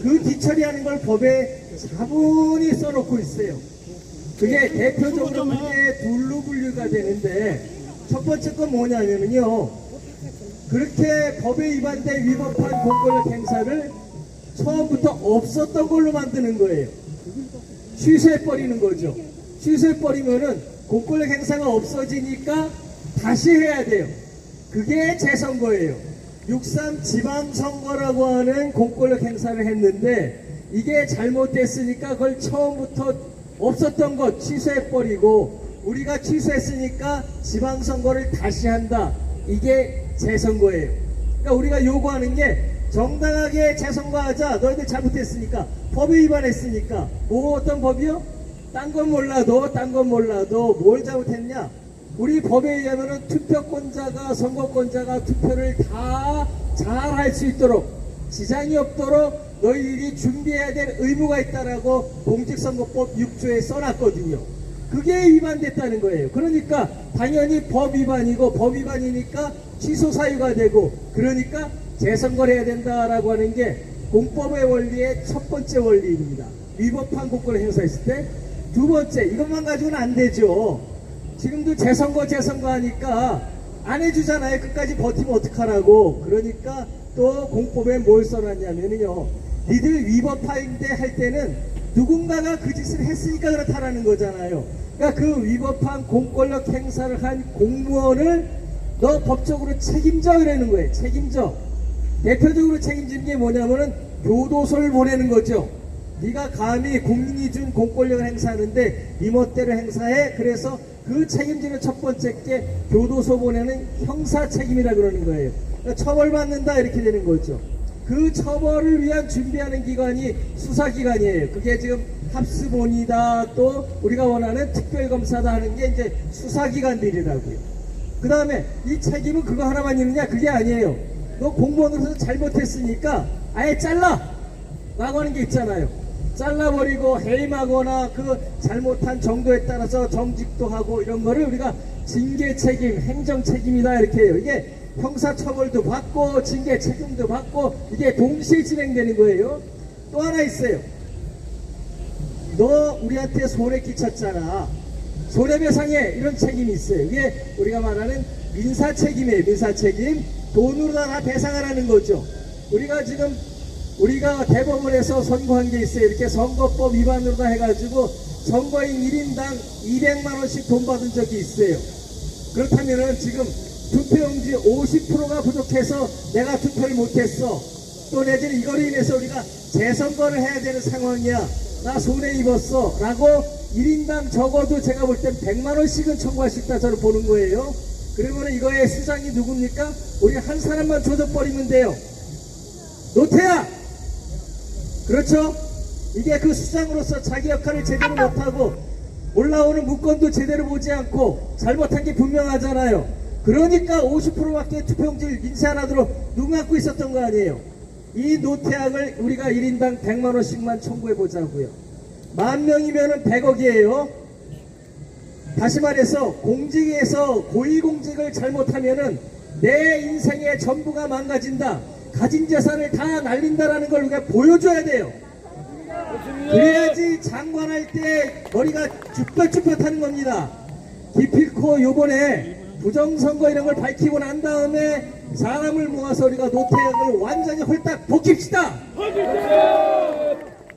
그 뒤처리하는 걸 법에 자문이 써놓고 있어요. 그게 대표적으로 그게 둘로 분류가 되는데, 첫 번째 건 뭐냐면요, 그렇게 법에 위반된 위법한 공권력 행사를 처음부터 없었던 걸로 만드는 거예요. 취소해버리는 거죠. 취소해버리면은 공권력 행사가 없어지니까 다시 해야 돼요. 그게 재선거예요. 6.3 지방선거라고 하는 공권력 행사를 했는데, 이게 잘못됐으니까 그걸 처음부터 없었던 것 취소해버리고, 우리가 취소했으니까 지방선거를 다시 한다. 이게 재선거예요. 그러니까 우리가 요구하는 게 정당하게 재선거하자. 너희들 잘못했으니까, 법에 위반했으니까. 뭐 어떤 법이요? 딴 건 몰라도 뭘 잘못했냐? 우리 법에 의하면은 투표권자가, 선거권자가 투표를 다 잘 할 수 있도록, 지장이 없도록 너희들이 준비해야 될 의무가 있다라고 공직선거법 6조에 써놨거든요. 그게 위반됐다는 거예요. 그러니까 당연히 법 위반이고, 법 위반이니까 취소 사유가 되고, 그러니까 재선거를 해야 된다라고 하는 게 공법의 원리의 첫 번째 원리입니다. 위법한 공권을 행사했을 때. 두 번째, 이것만 가지고는 안 되죠. 지금도 재선거 하니까 안 해주잖아요. 끝까지 버티면 어떡하라고. 그러니까 또 공법에 뭘 써놨냐면요, 니들 위법한데 할 때는 누군가가 그 짓을 했으니까 그렇다라는 거잖아요. 그러니까 그 위법한 공권력 행사를 한 공무원을 너 법적으로 책임져 이라는 거예요. 책임져. 대표적으로 책임지는 게 뭐냐면은 교도소를 보내는 거죠. 네가 감히 국민이 준 공권력을 행사하는데 네 멋대로 행사해. 그래서 그 책임지는 첫 번째 게 교도소 보내는 형사 책임이라 그러는 거예요. 그러니까 처벌받는다 이렇게 되는 거죠. 그 처벌을 위한 준비하는 기관이 수사기관이에요. 그게 지금 합수본이다, 또 우리가 원하는 특별검사다 하는 게 이제 수사기관들이라고요. 그 다음에 이 책임은 그거 하나만 있느냐? 그게 아니에요. 너 공무원으로서 잘못했으니까 아예 잘라! 라고 하는 게 있잖아요. 잘라버리고 해임하거나 그 잘못한 정도에 따라서 정직도 하고 이런 거를 우리가 징계 책임, 행정 책임이다 이렇게 해요. 이게 형사 처벌도 받고 징계 책임도 받고 이게 동시에 진행되는 거예요. 또 하나 있어요. 너 우리한테 손해 끼쳤잖아. 손해배상에 이런 책임이 있어요. 이게 우리가 말하는 민사 책임이에요. 민사 책임. 돈으로 다 배상하라는 거죠. 우리가 대법원에서 선고한 게 있어요. 이렇게 선거법 위반으로 다 해가지고 선거인 1인당 200만 원씩 돈 받은 적이 있어요. 그렇다면은 지금 투표용지 50%가 부족해서 내가 투표를 못했어. 또 내지는 이거로 인해서 우리가 재선거를 해야 되는 상황이야. 나 손해 입었어. 라고 1인당 적어도 제가 볼 땐 100만 원씩은 청구할 수 있다 저는 보는 거예요. 그러면 이거의 수장이 누굽니까? 우리 한 사람만 조져버리면 돼요. 노태야! 그렇죠? 이게 그 수장으로서 자기 역할을 제대로 못하고 올라오는 문건도 제대로 보지 않고 잘못한 게 분명하잖아요. 그러니까 50%밖에 투표용지를 인쇄하도록 눈 감고 있었던 거 아니에요. 이 노태악을 우리가 1인당 100만 원씩만 청구해 보자고요. 10,000명이면은 100억이에요. 다시 말해서 공직에서 고위공직을 잘못하면은 내 인생의 전부가 망가진다. 가진 재산을 다 날린다라는 걸 우리가 보여줘야 돼요. 그래야지 장관할 때 머리가 쭈뼛쭈뼛하는 겁니다. 기필코 요번에 부정선거 이런 걸 밝히고 난 다음에 사람을 모아서 우리가 노태악을 완전히 홀딱 벗깁시다.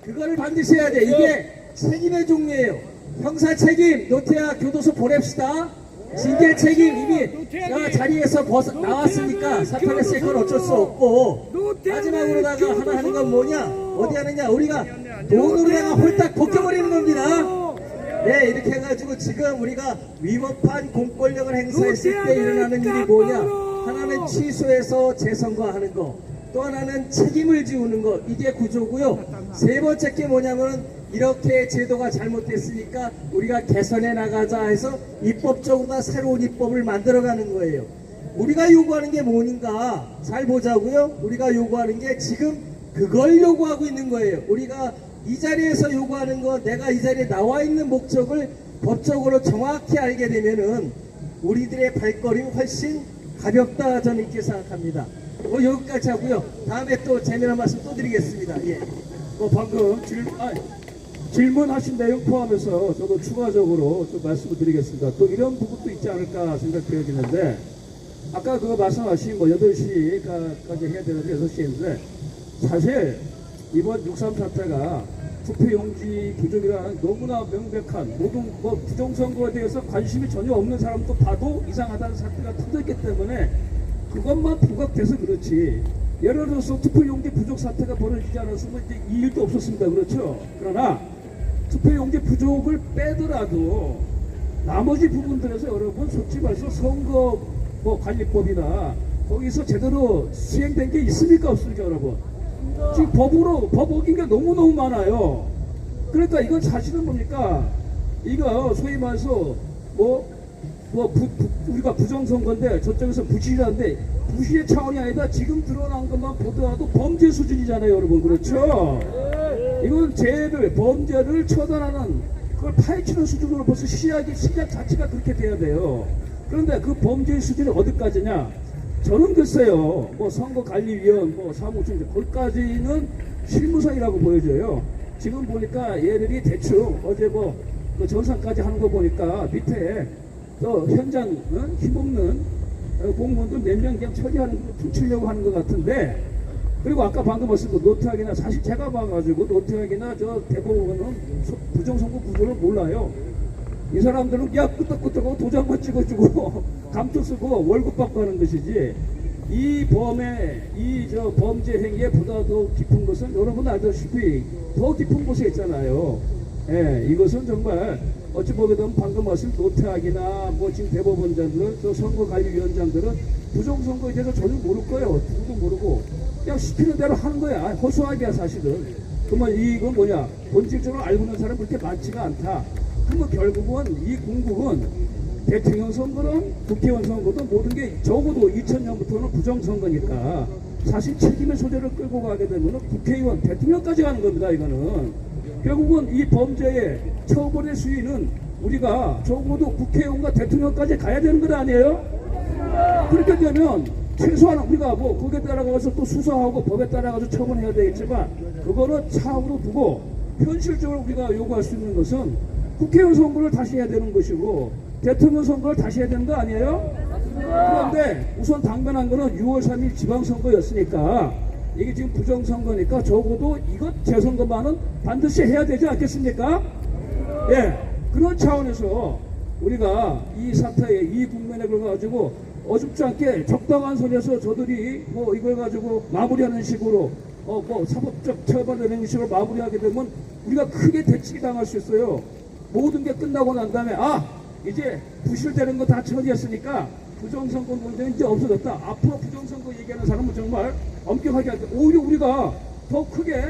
그거를 반드시 해야 돼. 이게 책임의 종류예요. 형사 책임 노태악 교도소 보냅시다. 징계 책임 이미 자리에서 나왔으니까 사퇴했으니까 그건 어쩔 수 없고, 마지막으로다가 하나 하는 건 뭐냐? 어디 하느냐? 우리가 돈으로다가 홀딱 벗겨버리는 겁니다. 네, 이렇게 해가지고 지금 우리가 위법한 공권력을 행사했을 때 일어나는 일이 뭐냐? 하나는 취소해서 재선거하는 거, 또 하나는 책임을 지우는 거. 이게 구조고요. 세 번째 게 뭐냐면은 이렇게 제도가 잘못됐으니까 우리가 개선해 나가자 해서 입법적으로 다 새로운 입법을 만들어가는 거예요. 우리가 요구하는 게 뭔가 잘 보자고요. 우리가 요구하는 게 지금 그걸 요구하고 있는 거예요. 우리가 이 자리에서 요구하는 거, 내가 이 자리에 나와 있는 목적을 법적으로 정확히 알게 되면은 우리들의 발걸음이 훨씬 가볍다 저는 이렇게 생각합니다. 여기까지 하고요. 다음에 또 재미난 말씀 또 드리겠습니다. 예. 방금 질문하신 내용 포함해서 저도 추가적으로 좀 말씀을 드리겠습니다. 또 이런 부분도 있지 않을까 생각되어지는데, 아까 그거 말씀하신 8시까지 해야 되는데 6시인데, 사실 이번 6.3 사태가 투표용지 부족이라는 너무나 명백한, 모든 부정선거에 대해서 관심이 전혀 없는 사람도 봐도 이상하다는 사태가 터졌기 때문에 그것만 부각돼서 그렇지, 예를 들어서 투표용지 부족 사태가 벌어지지 않았으면 이제 이 일도 없었습니다. 그렇죠? 그러나 투표용지 부족을 빼더라도 나머지 부분들에서 여러분 솔직히 말해서 선거 관리법이나 거기서 제대로 수행된 게 있습니까 없습니까 여러분? 지금 법 어긴 게 너무너무 많아요. 그러니까 이건 사실은 뭡니까? 이거 소위 말해서 우리가 부정선거인데 저쪽에서 부실한데 부실의 차원이 아니라 지금 드러난 것만 보더라도 범죄 수준이잖아요 여러분. 그렇죠? 이건 범죄를 처단하는 그걸 파헤치는 수준으로 벌써 시작 자체가 그렇게 돼야 돼요. 그런데 그 범죄의 수준이 어디까지냐? 저는 글쎄요, 선거관리위원, 사무총장, 거기까지는 실무상이라고 보여져요. 지금 보니까 얘들이 대충 어제 그 전산까지 하는 거 보니까 밑에 또 현장 힘없는 공무원들 몇 명 그냥 퉁치려고 하는 것 같은데, 그리고 아까 방금 말씀 노태학이나 사실 제가 봐가지고 노태학이나 저 대법원은 부정선거 구조를 몰라요. 이 사람들은 야 끄떡끄떡하고 도장만 찍어주고 감투 쓰고 월급 받고 하는 것이지, 이 범죄 행위에 보다 더 깊은 것은 여러분 알다시피 더 깊은 곳에 있잖아요. 예, 이것은 정말 어찌 보게되면 방금 말씀 노태학이나 지금 대법원장들, 저 선거관리위원장들은 부정선거에 대해서 전혀 모를 거예요. 누구도 모르고 그냥 시키는 대로 하는 거야. 허수아비야 사실은. 그러면 이건 뭐냐? 본질적으로 알고 있는 사람은 그렇게 많지가 않다. 그러면 결국은 이 궁극은 대통령 선거든 국회의원 선거든 모든 게 적어도 2000년부터는 부정선거니까 사실 책임의 소재를 끌고 가게 되면 국회의원, 대통령까지 가는 겁니다. 이거는 결국은 이 범죄의 처벌의 수위는 우리가 적어도 국회의원과 대통령까지 가야 되는 것 아니에요? 그렇게 되면 최소한 우리가 거기에 따라가서 또 수사하고 법에 따라가서 처분해야 되겠지만 그거는 차후로 두고 현실적으로 우리가 요구할 수 있는 것은 국회의원 선거를 다시 해야 되는 것이고 대통령 선거를 다시 해야 되는 거 아니에요? 그런데 우선 당면한 거는 6월 3일 지방선거였으니까 이게 지금 부정선거니까 적어도 이것 재선거만은 반드시 해야 되지 않겠습니까? 예, 그런 차원에서 우리가 이 사태에 이 국면에 가지고 어줍지 않게 적당한 선에서 저들이 이걸 가지고 마무리하는 식으로 사법적 처벌되는 식으로 마무리하게 되면 우리가 크게 대치기 당할 수 있어요. 모든 게 끝나고 난 다음에 이제 부실되는 거 다 처리했으니까 부정선거 문제는 이제 없어졌다. 앞으로 부정선거 얘기하는 사람은 정말 엄격하게 할 때 오히려 우리가 더 크게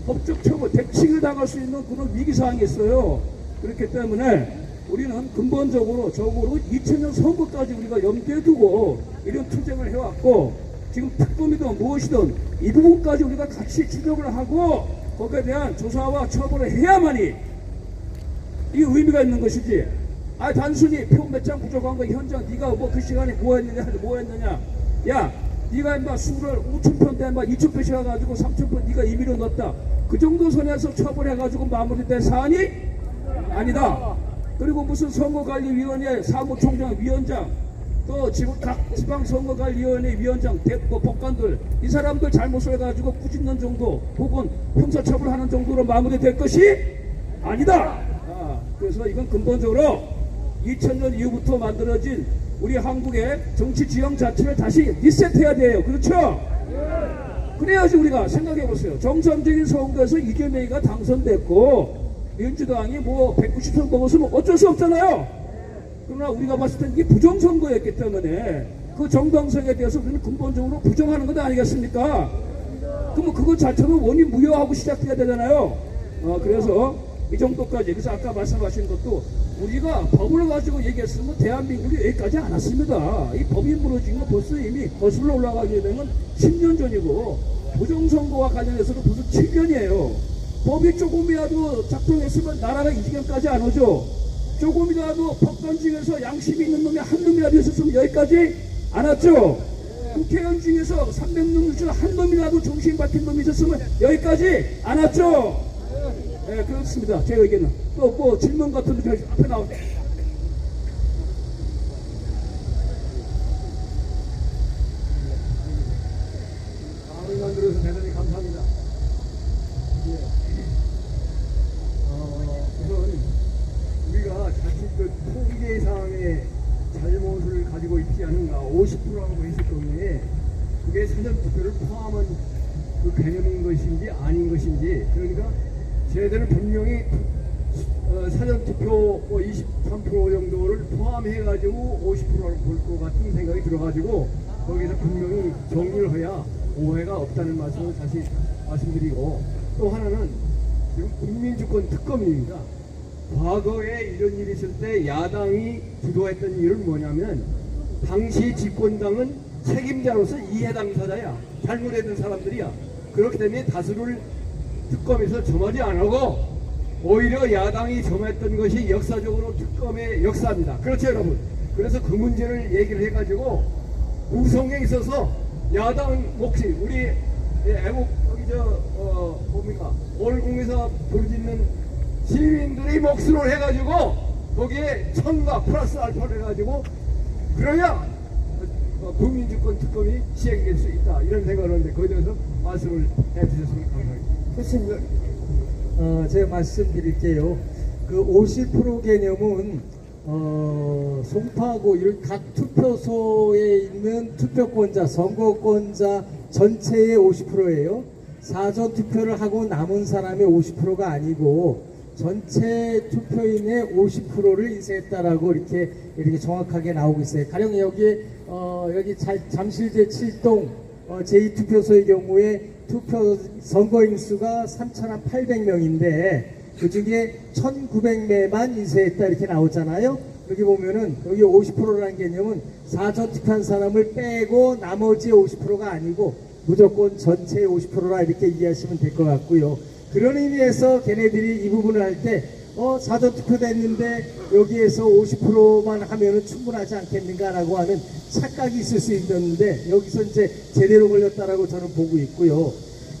법적 처벌, 대칭을 당할 수 있는 그런 위기사항이 있어요. 그렇기 때문에 우리는 근본적으로 적어도 2000년 선거까지 우리가 염두에 두고 이런 투쟁을 해왔고 지금 특검이든 무엇이든 이 부분까지 우리가 같이 추적을 하고 거기에 대한 조사와 처벌을 해야만이 이 의미가 있는 것이지. 단순히 표 몇 장 부족한 거 현장 네가 그 시간에 뭐 했느냐. 야, 네가 인마 수를 5,000표인데 2,000표씩 해가지고 3,000표 네가 임의로 넣었다. 그 정도 선에서 처벌해가지고 마무리된 사안이 아니다. 그리고 무슨 선거관리위원회 사무총장, 위원장, 또 각 지방선거관리위원회 위원장, 법관들 이 사람들 잘못을 해가지고 꾸짖는 정도 혹은 형사처벌하는 정도로 마무리될 것이 아니다. 그래서 이건 근본적으로 2000년 이후부터 만들어진 우리 한국의 정치 지형 자체를 다시 리셋해야 돼요. 그렇죠? 그래야지 우리가 생각해보세요. 정상적인 선거에서 이재명이가 당선됐고 민주당이 190석 먹었으면 어쩔 수 없잖아요. 그러나 우리가 봤을 때 이게 부정선거였기 때문에 그 정당성에 대해서 우리는 근본적으로 부정하는 것 아니겠습니까? 그러면 그거 자체는 원인 무효하고 시작해야 되잖아요. 그래서 이 정도까지. 그래서 아까 말씀하신 것도 우리가 법을 가지고 얘기했으면 대한민국이 여기까지 안 왔습니다. 이 법이 무너진 거 벌써 이미 거슬러 올라가게 되면 10년 전이고 부정선거와 관련해서는 벌써 7년이에요. 법이 조금이라도 작동했으면 나라가 이 지경까지 안 오죠. 조금이라도 법관 중에서 양심이 있는 놈이 한 놈이라도 있었으면 여기까지 안 왔죠. 국회의원 중에서 300명 중 한 놈이라도 정신 박힌 놈이 있었으면 여기까지 안 왔죠. 네, 그렇습니다. 제 의견은. 또 질문 같은 거 앞에 나오죠. 마음을 만들어서 대단히 감사합니다. 우선 우리가 자칫 통계 상황에 잘못을 가지고 있지 않은가 50%라고 했을 경우에 그게 사전투표를 포함한 그 개념인 것인지 아닌 것인지, 그러니까 저희들은 분명히 사전투표 23% 정도를 포함해가지고 50%를 볼 것 같은 생각이 들어가지고 거기서 분명히 정리를 해야 오해가 없다는 말씀을 다시 말씀드리고, 또 하나는 지금 국민주권 특검입니다. 과거에 이런 일이 있을 때 야당이 주도했던 일은 뭐냐면, 당시 집권당은 책임자로서 이해 당사자야, 잘못했던 사람들이야. 그렇기 때문에 다수를 특검에서 점하지 안 하고 오히려 야당이 점했던 것이 역사적으로 특검의 역사입니다. 그렇죠, 여러분? 그래서 그 문제를 얘기를 해가지고 구성에 있어서 야당 몫이, 우리 애국 여기 뭡니까, 월공에서 부르짖는 시민들의 몫으로 해가지고 거기에 첨가 플러스 알파를 해가지고 그래야 국민주권 특검이 시행될 수 있다, 이런 생각을 하는데, 거기에 대해서 말씀을 해주셨으면 감사하겠습니다. 좋습니다. 제가 말씀드릴게요. 그 50% 개념은 송파구 이런 각 투표소에 있는 투표권자, 선거권자 전체의 50%예요. 사전 투표를 하고 남은 사람의 50%가 아니고 전체 투표인의 50%를 인쇄했다라고 이렇게 정확하게 나오고 있어요. 가령 여기 잠실제 7동 제2투표소의 경우에 투표 선거인 수가 3,800명인데 그 중에 1,900매만 인쇄했다 이렇게 나오잖아요. 여기 보면은 여기 50%라는 개념은 사전 투표한 사람을 빼고 나머지 50%가 아니고 무조건 전체의 50%라 이렇게 이해하시면 될 것 같고요. 그런 의미에서 걔네들이 이 부분을 할 때 사전 투표됐는데 여기에서 50%만 하면은 충분하지 않겠는가라고 하는 착각이 있을 수 있는데, 여기서 이제 제대로 걸렸다라고 저는 보고 있고요.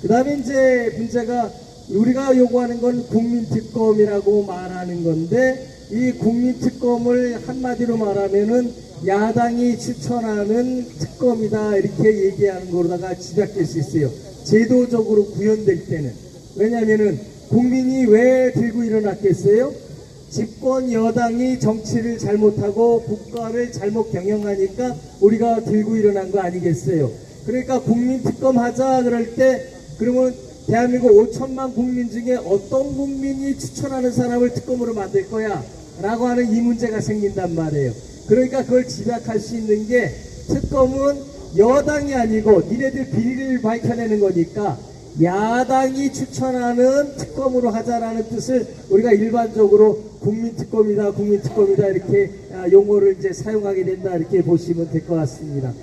그 다음에 이제 문제가, 우리가 요구하는 건 국민특검이라고 말하는 건데, 이 국민특검을 한마디로 말하면은 야당이 추천하는 특검이다 이렇게 얘기하는 거로다가 집약될 수 있어요. 제도적으로 구현될 때는. 왜냐면은 국민이 왜 들고 일어났겠어요? 집권 여당이 정치를 잘못하고 국가를 잘못 경영하니까 우리가 들고 일어난 거 아니겠어요? 그러니까 국민특검 하자 그럴 때, 그러면 대한민국 5천만 국민 중에 어떤 국민이 추천하는 사람을 특검으로 만들 거야? 라고 하는 이 문제가 생긴단 말이에요. 그러니까 그걸 집약할 수 있는 게, 특검은 여당이 아니고 니네들 비리를 밝혀내는 거니까 야당이 추천하는 특검으로 하자라는 뜻을 우리가 일반적으로 국민특검이다 이렇게 용어를 이제 사용하게 된다 이렇게 보시면 될 것 같습니다.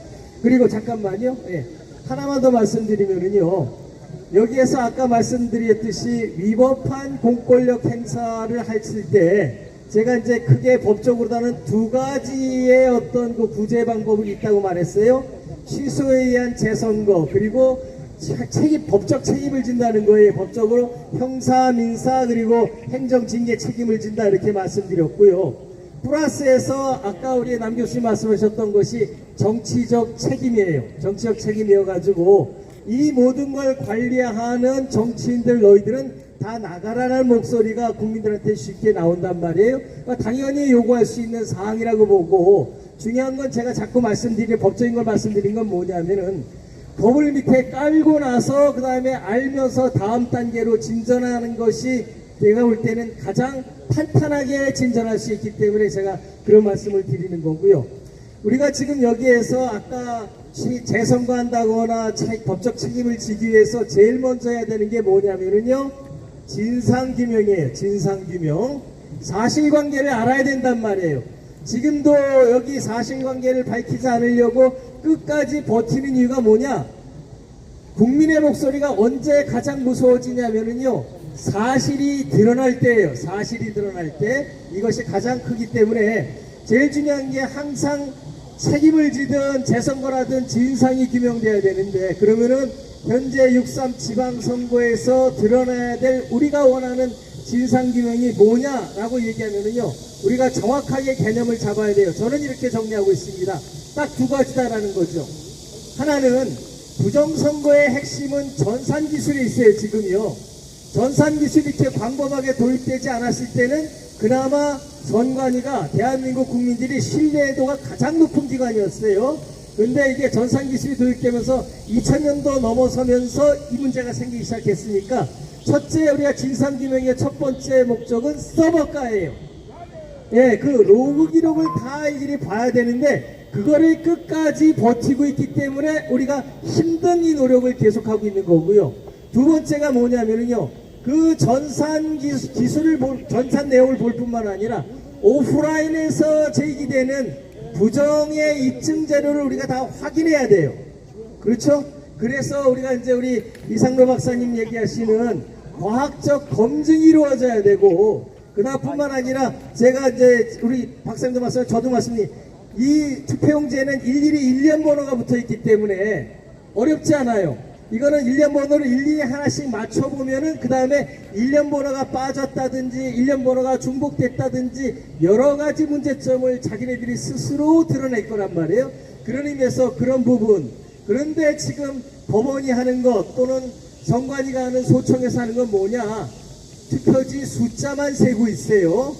그리고 잠깐만요. 하나만 더 말씀드리면은요, 여기에서 아까 말씀드렸듯이 위법한 공권력 행사를 했을 때 제가 이제 크게 법적으로는 두 가지의 어떤 그 구제 방법이 있다고 말했어요. 취소에 의한 재선거, 그리고 법적 책임을 진다는 거예요. 법적으로 형사, 민사, 그리고 행정징계 책임을 진다 이렇게 말씀드렸고요. 플러스에서 아까 우리 남 교수님 말씀하셨던 것이 정치적 책임이에요. 정치적 책임이어가지고 이 모든 걸 관리하는 정치인들, 너희들은 다 나가라는 목소리가 국민들한테 쉽게 나온단 말이에요. 그러니까 당연히 요구할 수 있는 사항이라고 보고, 중요한 건 제가 자꾸 말씀드린 법적인 걸 말씀드린 건 뭐냐면은, 법을 밑에 깔고 나서 그 다음에 알면서 다음 단계로 진전하는 것이 제가 볼 때는 가장 탄탄하게 진전할 수 있기 때문에 제가 그런 말씀을 드리는 거고요. 우리가 지금 여기에서 아까 재선거한다거나 법적 책임을 지기 위해서 제일 먼저 해야 되는 게 뭐냐면은요, 진상규명이에요. 진상규명. 사실관계를 알아야 된단 말이에요. 지금도 여기 사실관계를 밝히지 않으려고 끝까지 버티는 이유가 뭐냐? 국민의 목소리가 언제 가장 무서워지냐면은요, 사실이 드러날 때예요. 사실이 드러날 때. 이것이 가장 크기 때문에 제일 중요한 게, 항상 책임을 지든 재선거라든 진상이 규명돼야 되는데, 그러면은 현재 6.3 지방선거에서 드러나야 될 우리가 원하는 진상규명이 뭐냐라고 얘기하면은요, 우리가 정확하게 개념을 잡아야 돼요. 저는 이렇게 정리하고 있습니다. 딱 두 가지다라는 거죠. 하나는 부정선거의 핵심은 전산기술이 있어요. 지금요. 전산기술이 이렇게 광범하게 도입되지 않았을 때는 그나마 선관위가 대한민국 국민들이 신뢰도가 가장 높은 기관이었어요. 근데 이게 전산기술이 도입되면서 2000년도 넘어서면서 이 문제가 생기기 시작했으니까, 첫째, 우리가 진상규명의 첫 번째 목적은 서버가예요. 그 로그 기록을 다 일일이 봐야 되는데, 그거를 끝까지 버티고 있기 때문에 우리가 힘든 이 노력을 계속하고 있는 거고요. 두 번째가 뭐냐면요. 그 전산 기술을 전산 내용을 볼 뿐만 아니라 오프라인에서 제기되는 부정의 입증 자료를 우리가 다 확인해야 돼요. 그렇죠? 그래서 우리가 이제 우리 이상로 박사님 얘기하시는 과학적 검증이 이루어져야 되고, 그다음뿐만 아니라 제가 이제 우리 박사님도 말씀, 저도 말씀드린 이 투표용지에는 일일이 일련 번호가 붙어 있기 때문에 어렵지 않아요. 이거는 일련 번호를 일일이 하나씩 맞춰보면은 그 다음에 일련 번호가 빠졌다든지 일련 번호가 중복됐다든지 여러 가지 문제점을 자기네들이 스스로 드러낼 거란 말이에요. 그런 의미에서 그런 부분. 그런데 지금 법원이 하는 것 또는 선관위가 하는 소청에서 하는 건 뭐냐? 투표지 숫자만 세고 있어요.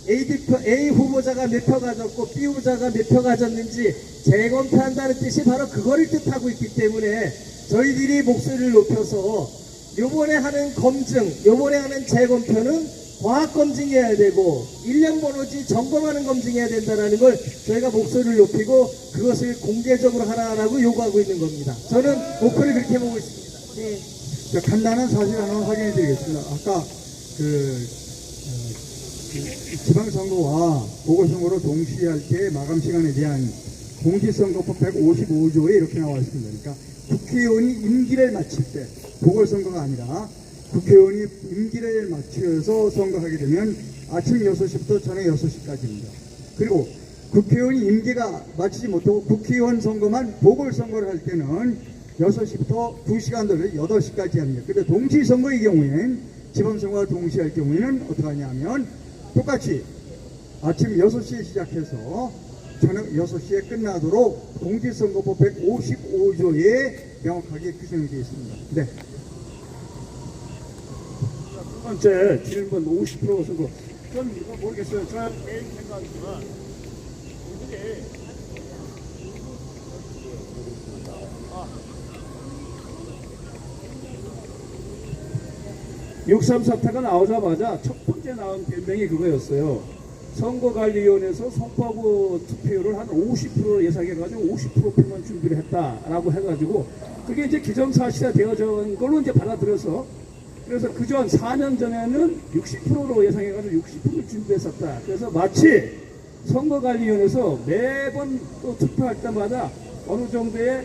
A 후보자가 몇 표 가졌고 B 후보자가 몇 표 가졌는지 재검표한다는 뜻이 바로 그거를 뜻하고 있기 때문에 저희들이 목소리를 높여서 요번에 하는 검증, 요번에 하는 재검표는 과학 검증해야 되고 일련 번호지 점검하는 검증해야 된다는 걸 저희가 목소리를 높이고 그것을 공개적으로 하라고 요구하고 있는 겁니다. 저는 목표를 그렇게 보고 있습니다. 네. 자, 간단한 사실 하나 확인해 드리겠습니다. 아까 지방선거와 보궐선거로 동시에 할 때 마감 시간에 대한 공직선거법 155조에 이렇게 나와 있습니다. 그러니까 국회의원이 임기를 마칠 때, 보궐선거가 아니라 국회의원이 임기를 마치어서 선거하게 되면 아침 6시부터 저녁 6시까지입니다. 그리고 국회의원이 임기가 마치지 못하고 국회의원 선거만 보궐선거를 할 때는 6시부터 2시간 돌려 8시까지 합니다. 근데 동시선거의 경우에는 지방선거와 동시에 할 경우에는 어떻게 하냐면 똑같이 아침 6시에 시작해서 저녁 6시에 끝나도록 공직선거법 155조에 명확하게 규정이 되어 있습니다. 네. 두 번째 질문 50% 선거. 전 이거 모르겠어요. 저 개인 생각이지만 이게 6.3 사태가 나오자마자 첫 번째 나온 변명이 그거였어요. 선거관리위원회에서 송파구 투표율을 한 50% 예상해가지고 50%표만 준비를 했다라고 해가지고 그게 이제 기정사실화 되어진 걸로 이제 받아들여서 그래서 그전 4년 전에는 60%로 예상해가지고 60%를 준비했었다. 그래서 마치 선거관리위원회에서 매번 또 투표할 때마다 어느 정도의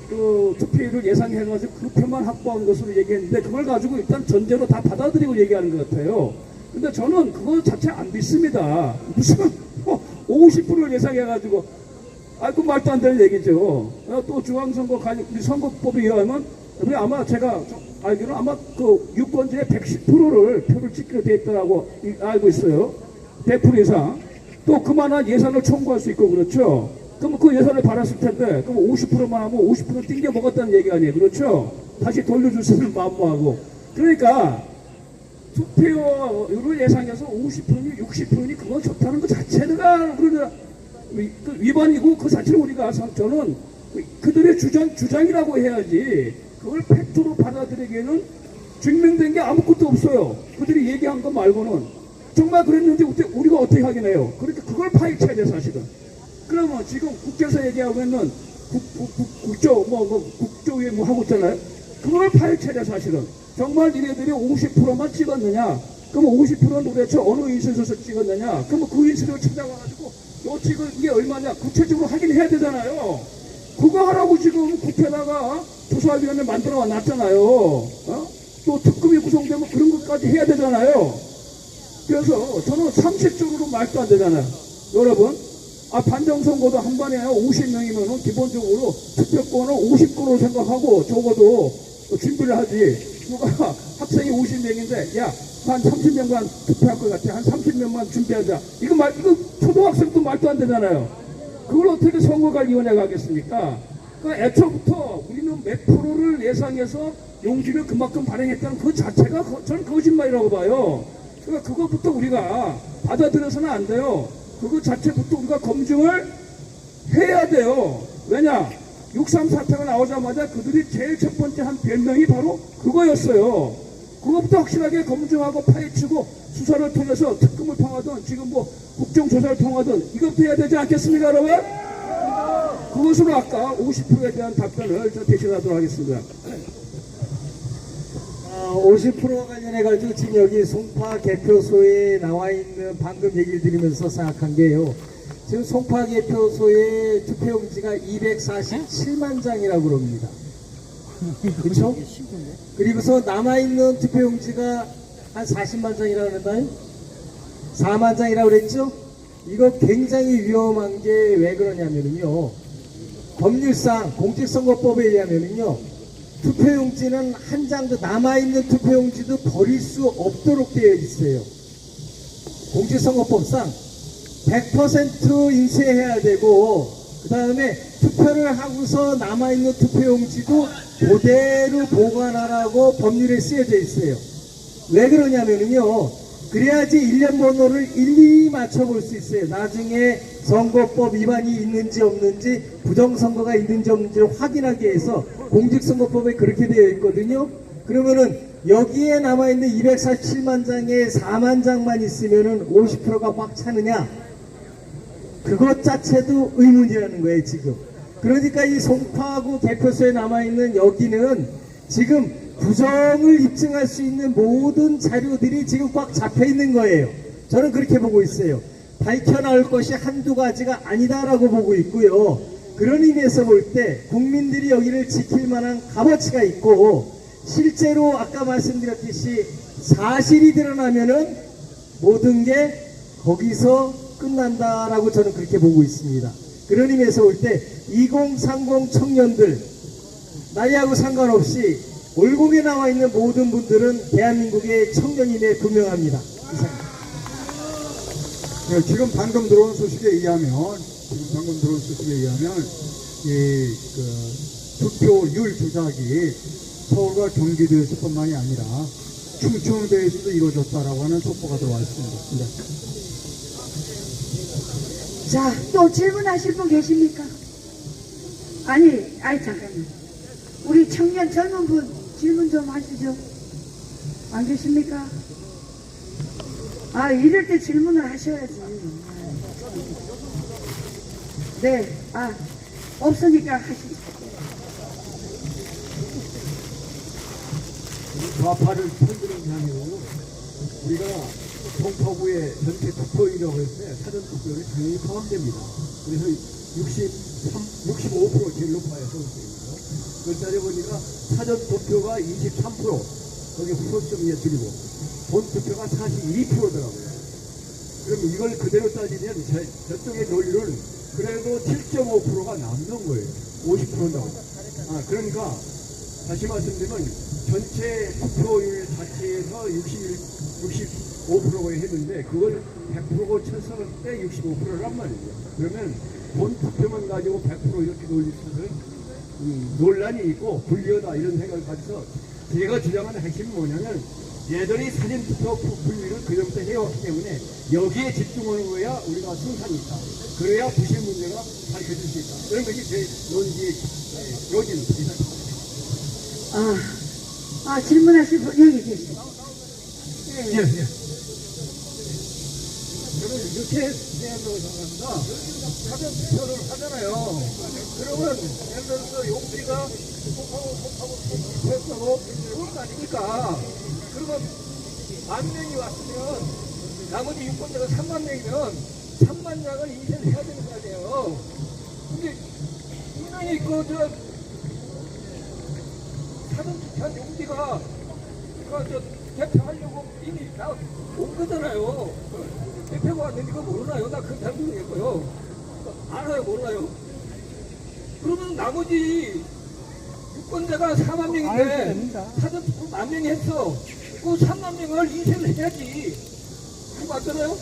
그 투표율을 예상해가지고 그 표만 확보한 것으로 얘기했는데 그걸 가지고 일단 전제로 다 받아들이고 얘기하는 것 같아요. 근데 저는 그거 자체 안 믿습니다. 무슨 50%를 예상해가지고 그 말도 안 되는 얘기죠. 또 중앙선거 우리 선거법에 의하면 우리 아마 제가 알기로는 아마 그 유권자의 110%를 표를 찍기로 돼 있다고 알고 있어요. 100% 이상. 또 그만한 예산을 청구할 수 있고 그렇죠. 그럼 그 예산을 받았을 텐데 그럼 50%만 하면 50% 띵겨 먹었다는 얘기 아니에요. 그렇죠. 다시 돌려줄 수 있는 마음모하고. 그러니까 투표율을 예상해서 50%니 60%니 그건 좋다는 것 자체가 우리가 위반이고 그 자체를 우리가 저는 그들의 주장이라고 해야지 그걸 팩트로 받아들이기에는 증명된 게 아무것도 없어요. 그들이 얘기한 거 말고는 정말 그랬는데 우리가 어떻게 하겠네요. 그러니까 그걸 파헤쳐야 돼 사실은. 그러면 지금 국회에서 얘기하고 있는 국조위에 뭐 하고 있잖아요. 그걸 파헤쳐야 돼 사실은. 정말 니네들이 50%만 찍었느냐? 그러면 50%는 도대체 어느 인쇄소에서 찍었느냐? 그러면 그 인쇄소를 찾아가가지고 지금 이게 얼마냐? 구체적으로 확인해야 되잖아요. 그거 하라고 지금 국회에다가 조사위원회 만들어 놨잖아요. 또 특검이 구성되면 그런 것까지 해야 되잖아요. 그래서 저는 상식적으로 말도 안 되잖아요. 여러분, 반정선거도 한 번에 50명이면은 기본적으로 투표권을 50권으로 생각하고 적어도 준비를 하지. 누가 학생이 50명인데 한 30명만 투표할 것 같아. 한 30명만 준비하자. 이거 초등학생도 말도 안 되잖아요. 그걸 어떻게 선거관리위원회가 하겠습니까? 그러니까 애초부터 우리는 몇 프로를 예상해서 용지를 그만큼 발행했다는 그 자체가 저는 거짓말이라고 봐요. 그러니까 그것부터 우리가 받아들여서는 안 돼요. 그거 자체부터 우리가 검증을 해야 돼요. 왜냐? 6.3 사태가 나오자마자 그들이 제일 첫 번째 한 변명이 바로 그거였어요. 그것부터 확실하게 검증하고 파헤치고 수사를 통해서 특검을 통하든 지금 뭐 국정조사를 통하든 이것도 해야 되지 않겠습니까, 여러분? 그것으로 아까 50%에 대한 답변을 저 대신하도록 하겠습니다. 50%와 관련해가지고 지금 여기 송파 개표소에 나와 있는 방금 얘기를 드리면서 생각한 게요. 지금 송파 개표소의 투표용지가 247만 장이라고 그럽니다. 그렇죠? 그리고서 남아있는 투표용지가 한 40만 장이라고 그랬나요? 4만 장이라고 그랬죠? 이거 굉장히 위험한 게 왜 그러냐면요. 법률상 공직선거법에 의하면요. 투표용지는 한 장도 남아있는 투표용지도 버릴 수 없도록 되어 있어요. 공직선거법상 100% 인쇄해야 되고 그 다음에 투표를 하고서 남아있는 투표용지도 그대로 보관하라고 법률에 쓰여져 있어요. 왜 그러냐면요. 그래야지 일련 번호를 일일이 맞춰볼 수 있어요. 나중에 선거법 위반이 있는지 없는지 부정선거가 있는지 없는지를 확인하기 위해서 공직선거법에 그렇게 되어 있거든요. 그러면은 여기에 남아있는 247만 장에 4만 장만 있으면은 50%가 꽉 차느냐? 그것 자체도 의문이라는 거예요, 지금. 그러니까 이 송파구 개표소에 남아있는 여기는 지금 부정을 입증할 수 있는 모든 자료들이 지금 꽉 잡혀 있는 거예요. 저는 그렇게 보고 있어요. 밝혀나올 것이 한두 가지가 아니다라고 보고 있고요. 그런 의미에서 볼 때 국민들이 여기를 지킬 만한 값어치가 있고 실제로 아까 말씀드렸듯이 사실이 드러나면은 모든 게 거기서 끝난다라고 저는 그렇게 보고 있습니다. 그런 의미에서 볼 때 2030 청년들 나이하고 상관없이 올곡에 나와 있는 모든 분들은 대한민국의 청년임에 분명합니다. 네, 지금 방금 들어온 소식에 의하면 이 투표율 조작이 서울과 경기도에서뿐만이 아니라 충청도에서도 이루어졌다라고 하는 속보가 들어와 있습니다. 네. 자, 또 질문하실 분 계십니까? 아니, 잠깐만. 우리 청년 젊은 분 질문 좀 하시죠. 안 계십니까? 이럴 때 질문을 하셔야지. 네, 없으니까 하시죠. 좌파를 편드는 게 아니고 우리가 송파구의 전체 투표율이라고 했을 때 사전 투표율이 당연히 포함됩니다. 그래서 65% 제일 높아요. 서울시입니다. 그걸 따져보니까 사전 투표가 23%, 거기 후보점에 줄이고 본 투표가 42%더라고요. 그럼 이걸 그대로 따지면 저쪽의 논리는 그래도 7.5%가 남는 거예요. 50%라고. 그러니까 다시 말씀드리면 전체 투표율 자체에서 65%가 했는데 그걸 100% 쳤을 때 65%란 말이죠. 그러면 본 투표만 가지고 100% 이렇게 돌릴 수는 논란이 있고 불리하다 이런 생각을 가져서 제가 주장하는 핵심은 뭐냐면 얘들이 사전투표 분류를 그전부터 해왔기 때문에 여기에 집중하는 거야 우리가 승산이 있다. 그래야 부실 문제가 밝혀질 수 있다. 이런 것이 제 논지의 요지입니다. 질문하실 분 여기 계세요. 예. 저는 이렇게 생각한다고 생각합니다. 사전 투표를 하잖아요. 그러면 예를 들어서 용지가 속하고 투표했다고 그런 거 아닙니까? 그러면 10,000명이 왔으면 나머지 유권자가 3만 명이면 3만 장을 인쇄를 해야 되는 거 아니에요. 근데 분명히 사전 투표한 용지가 대표하려고 이미 다 온 거잖아요. 대표가 왔는데 이거 모르나요? 나 그건 잘 모르겠고요. 알아요? 몰라요? 그러면 나머지 유권자가 4만 명인데 사전 투표 10,000명이 했어. 그 3만 명을 인쇄를 해야지. 그거 맞잖아요?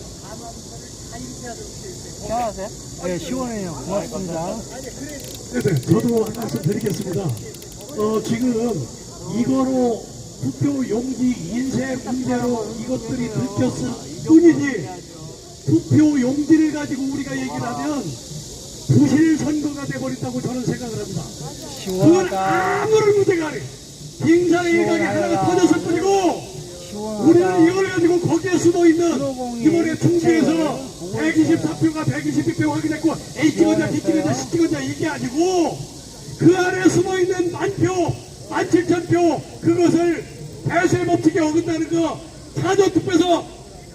안녕하세요. 네, 시원해요. 고맙습니다. 네, 저도 한 말씀 드리겠습니다. 지금 이거로 투표 용지 인쇄 문제로 이것들이 들켰을 뿐이지 투표 용지를 가지고 우리가 얘기를 하면 부실 선거가 돼버린다고 저는 생각을 합니다. 그건 아무런 문제가 아니에요. 빙산의 일각이 하나가 터졌을 뿐이고 우리는 이걸 가지고 거기에 숨어있는 이번에 총수에서 124표가 122표 확인했고 A 찍었냐 D 찍었냐 C 찍었냐 이게 아니고 그 안에 숨어있는 10,000표 17,000표 그것을 배수의 법칙에 어긋나는 거 사전투표에서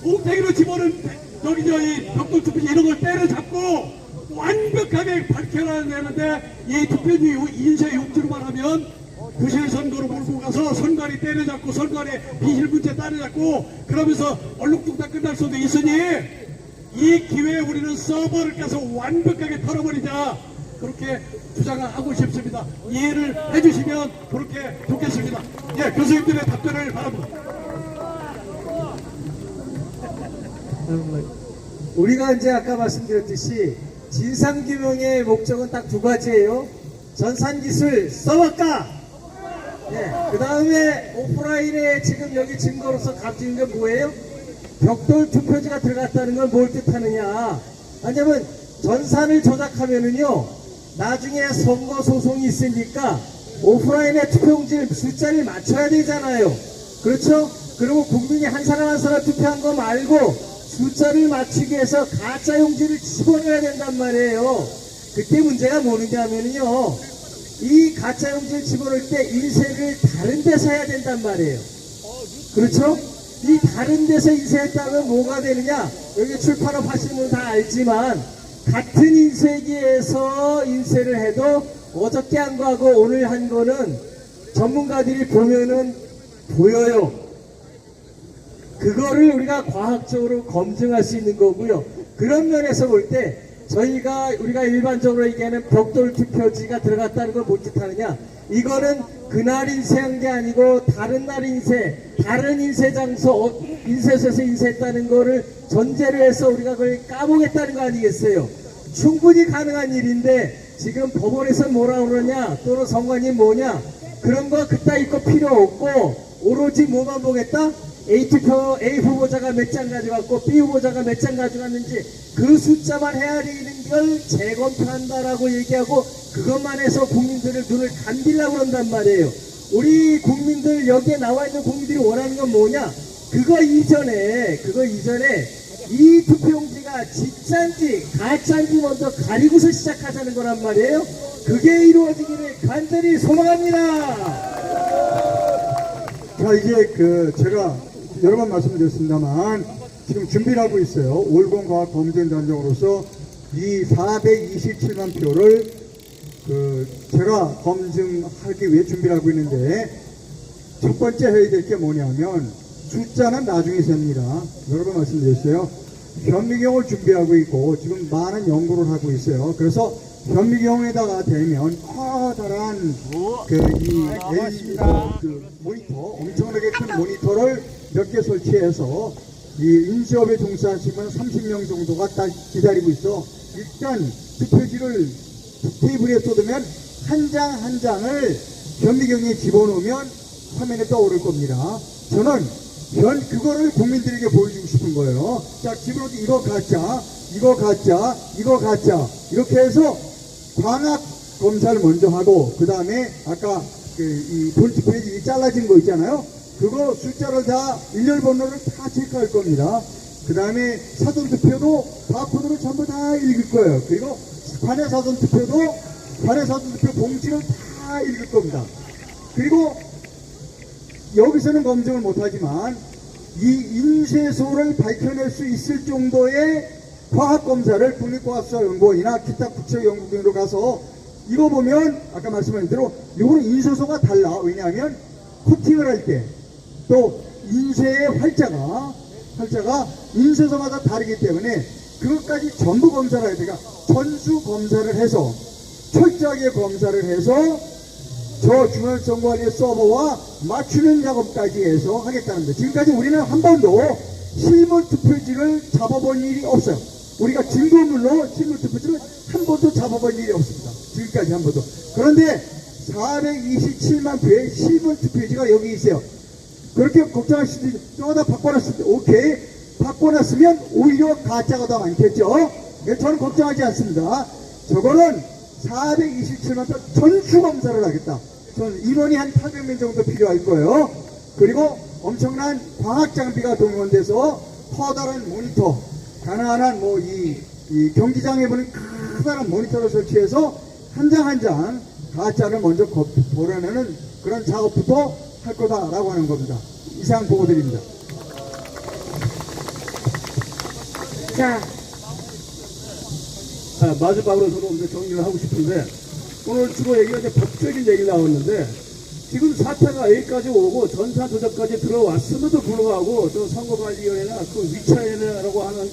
뭉탱이로 집어넣은 저기 벽돌투표 이런 걸 때려잡고 완벽하게 밝혀내는데 이 투표지 인쇄 용지로만 하면 구실 선거로 몰고 가서 선관위 때려잡고 선관위 비실문제 따라잡고 그러면서 얼룩뚱땅 끝날 수도 있으니 이 기회에 우리는 서버를 까서 완벽하게 털어버리자 그렇게 주장을 하고 싶습니다. 이해를 해주시면 그렇게 좋겠습니다. 예, 교수님들의 답변을 바랍니다. 우리가 이제 아까 말씀드렸듯이 진상규명의 목적은 딱 두 가지예요. 전산기술 써볼까? 그 다음에 오프라인에 지금 여기 증거로서 가지는 게 뭐예요? 벽돌 투표지가 들어갔다는 건 뭘 뜻하느냐? 왜냐면 전산을 조작하면은요, 나중에 선거 소송이 있으니까 오프라인에 투표용지 숫자를 맞춰야 되잖아요. 그렇죠? 그리고 국민이 한 사람 한 사람 투표한 거 말고 숫자를 맞추기 위해서 가짜 용지를 집어넣어야 된단 말이에요. 그때 문제가 뭐냐 하면요, 이 가짜 용지를 집어넣을 때 인쇄를 다른 데서 해야 된단 말이에요. 그렇죠? 이 다른 데서 인쇄했다면 뭐가 되느냐? 여기 출판업 하시는 분 다 알지만 같은 인쇄기에서 인쇄를 해도 어저께 한 거하고 오늘 한 거는 전문가들이 보면은 보여요. 그거를 우리가 과학적으로 검증할 수 있는 거고요. 그런 면에서 볼 때 우리가 일반적으로 얘기하는 벽돌 투표지가 들어갔다는 걸 뭘 뜻하느냐? 이거는 그날 인쇄한 게 아니고 다른 날 다른 인쇄 장소, 인쇄소에서 인쇄했다는 거를 전제로 해서 우리가 그걸 까보겠다는 거 아니겠어요? 충분히 가능한 일인데 지금 법원에서 뭐라 그러냐, 또는 선관위 뭐냐, 그런 거 그따위 거 필요 없고 오로지 뭐만 보겠다? A 후보자가 몇 장 가져갔고 B 후보자가 몇 장 가져갔는지 그 숫자만 헤아리는 걸 재검표한다라고 얘기하고 그것만 해서 국민들의 눈을 간디려고 그런단 말이에요. 우리 국민들, 여기에 나와 있는 국민들이 원하는 건 뭐냐? 그거 이전에 이 투표용지가 진짜인지 가짜인지 먼저 가리고서 시작하자는 거란 말이에요. 그게 이루어지기를 간절히 소망합니다. 자, 이제 제가 여러 번 말씀드렸습니다만 지금 준비를 하고 있어요. 올공과학검증단장으로서 이 427만 표를 제가 검증하기 위해 준비를 하고 있는데 첫 번째 해야 될 게 뭐냐면 숫자는 나중에 셉니다. 여러 번 말씀드렸어요. 현미경을 준비하고 있고 지금 많은 연구를 하고 있어요. 그래서 현미경에다가 대면 커다란 모니터, 엄청나게 큰 모니터를 몇 개 설치해서 이 인쇄업에 종사하시면 30명 정도가 딱 기다리고 있어. 일단 투표지를 테이블에 쏟으면 한 장 한 장을 현미경에 집어넣으면 화면에 떠오를 겁니다. 저는 그거를 국민들에게 보여주고 싶은 거예요. 자, 집어넣어도 이거 가짜, 이거 가짜, 이거 가짜, 이렇게 해서 광학 검사를 먼저 하고 그 다음에 아까 이 볼트페이지 잘라진 거 있잖아요. 그거 숫자를 다 일렬 번호를 다 체크할 겁니다. 그 다음에 사전투표도 바코드를 전부 다 읽을 거예요. 그리고 관내 사전투표 봉지를 다 읽을 겁니다. 그리고 여기서는 검증을 못하지만 이 인쇄소를 밝혀낼 수 있을 정도의 과학검사를 국립과학수사연구원이나 기타 국제연구원으로 가서 이거 보면 아까 말씀하신 대로 이거는 인쇄소가 달라. 왜냐하면 코팅을 할 때 또 인쇄의 활자가 인쇄소마다 다르기 때문에 그것까지 전부 검사를 해야 되니까 전수 검사를 해서 철저하게 검사를 해서 저 중앙선관위의 서버와 맞추는 작업까지 해서 하겠다는 거예요. 지금까지 우리는 한 번도 실물 투표지를 잡아본 일이 없어요. 우리가 증거물로 실물 투표지를 한 번도 잡아본 일이 없습니다. 지금까지 한 번도. 그런데 427만 표의 실물 투표지가 여기 있어요. 그렇게 걱정하시지, 저거다 바꿔놨을 때, 오케이. 바꿔놨으면 오히려 가짜가 더 많겠죠? 저는 걱정하지 않습니다. 저거는 427만 표 전수 검사를 하겠다. 저는 인원이 한 800명 정도 필요할 거예요. 그리고 엄청난 과학 장비가 동원돼서 커다란 모니터, 가난한 이 경기장에 보는 커다란 모니터를 설치해서 한 장 한 장 가짜를 먼저 보려내는 그런 작업부터 할 거다라고 하는 겁니다. 이상 보고 드립니다. 자, 마지막으로 저도 이제 정리를 하고 싶은데, 오늘 주로 얘기가 이제 법적인 얘기 나왔는데, 지금 사태가 여기까지 오고 전산 조작까지 들어왔음에도 불구하고 저 선거관리위원회나 그 위차위원회라고 하는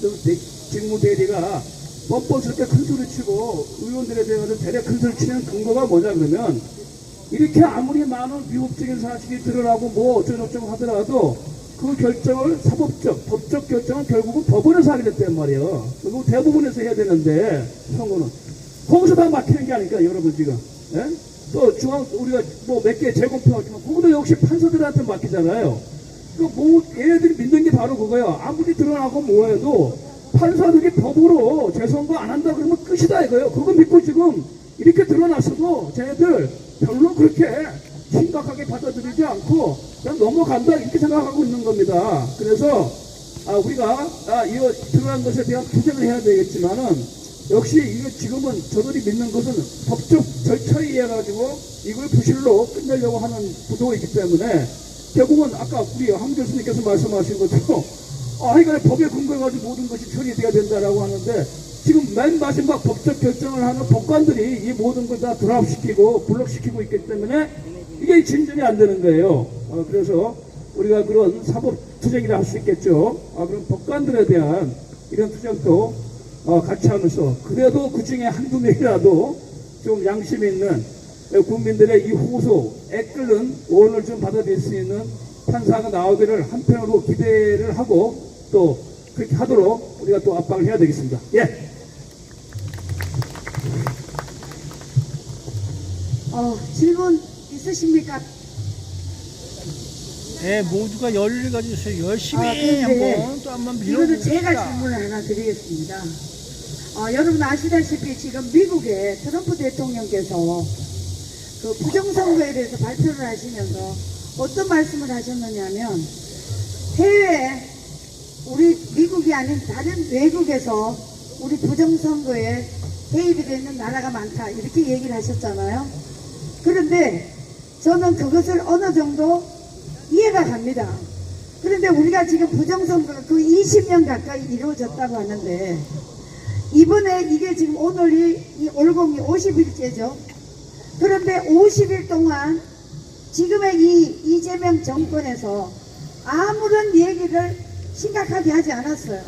직무대리가 뻔뻔스럽게 큰소리치고 의원들에 대해서 대략 큰소리치는 근거가 뭐냐 그러면, 이렇게 아무리 많은 위법적인 사실이 드러나고 뭐 어쩌고저쩌고 하더라도 그 결정을 법적 결정은 결국은 법원에서 하게 됐단 말이에요. 그리고 대부분에서 해야 되는데, 선거는 거기서 다 막히는 게 아닐까 여러분 지금. 예? 또 우리가 뭐 몇 개 재검표하지만 거기도 역시 판사들한테 맡기잖아요. 얘네들이 믿는 게 바로 그거예요. 아무리 드러나고 뭐해도 판사들이 법으로 재선거 안 한다 그러면 끝이다 이거예요. 그거 믿고 지금 이렇게 드러났어도 쟤네들 별로 그렇게 심각하게 받아들이지 않고 그냥 넘어간다 이렇게 생각하고 있는 겁니다. 그래서 우리가 이거 드러난 것에 대한 투쟁을 해야 되겠지만은, 역시 이거 지금은 저들이 믿는 것은 법적 절차에 의해 가지고 이걸 부실로 끝내려고 하는 구도가 있기 때문에, 결국은 아까 우리 함 교수님께서 말씀하신 것처럼 하여간에 법에 근거해가지고 모든 것이 처리돼야 된다라고 하는데, 지금 맨 마지막 법적 결정을 하는 법관들이 이 모든 걸 다 드랍시키고 블록시키고 있기 때문에 이게 진전이 안 되는 거예요. 그래서 우리가 그런 사법 투쟁이라 할 수 있겠죠. 그럼 법관들에 대한 이런 투쟁도 같이 하면서, 그래도 그 중에 한두 명이라도 좀 양심 있는 국민들의 이 호소에 끓는 오원을 좀 받아들일 수 있는 판사가 나오기를 한편으로 기대를 하고, 또 그렇게 하도록 우리가 또 압박을 해야 되겠습니다. 예. 질문 있으십니까? 네, 모두가 열의를 가지고 열심히 근데 한번 또 한번 이거는 밀어봅시다. 제가 질문을 하나 드리겠습니다. 여러분 아시다시피 지금 미국의 트럼프 대통령께서 그 부정선거에 대해서 발표를 하시면서 어떤 말씀을 하셨느냐면, 해외, 우리 미국이 아닌 다른 외국에서 우리 부정선거에 개입이 되는 나라가 많다 이렇게 얘기를 하셨잖아요. 그런데 저는 그것을 어느 정도 이해가 갑니다. 그런데 우리가 지금 부정선거가 그 20년 가까이 이루어졌다고 하는데, 이번에 이게 지금 오늘이 이 올공이 50일째죠. 그런데 50일 동안 지금의 이 이재명 정권에서 아무런 얘기를 심각하게 하지 않았어요.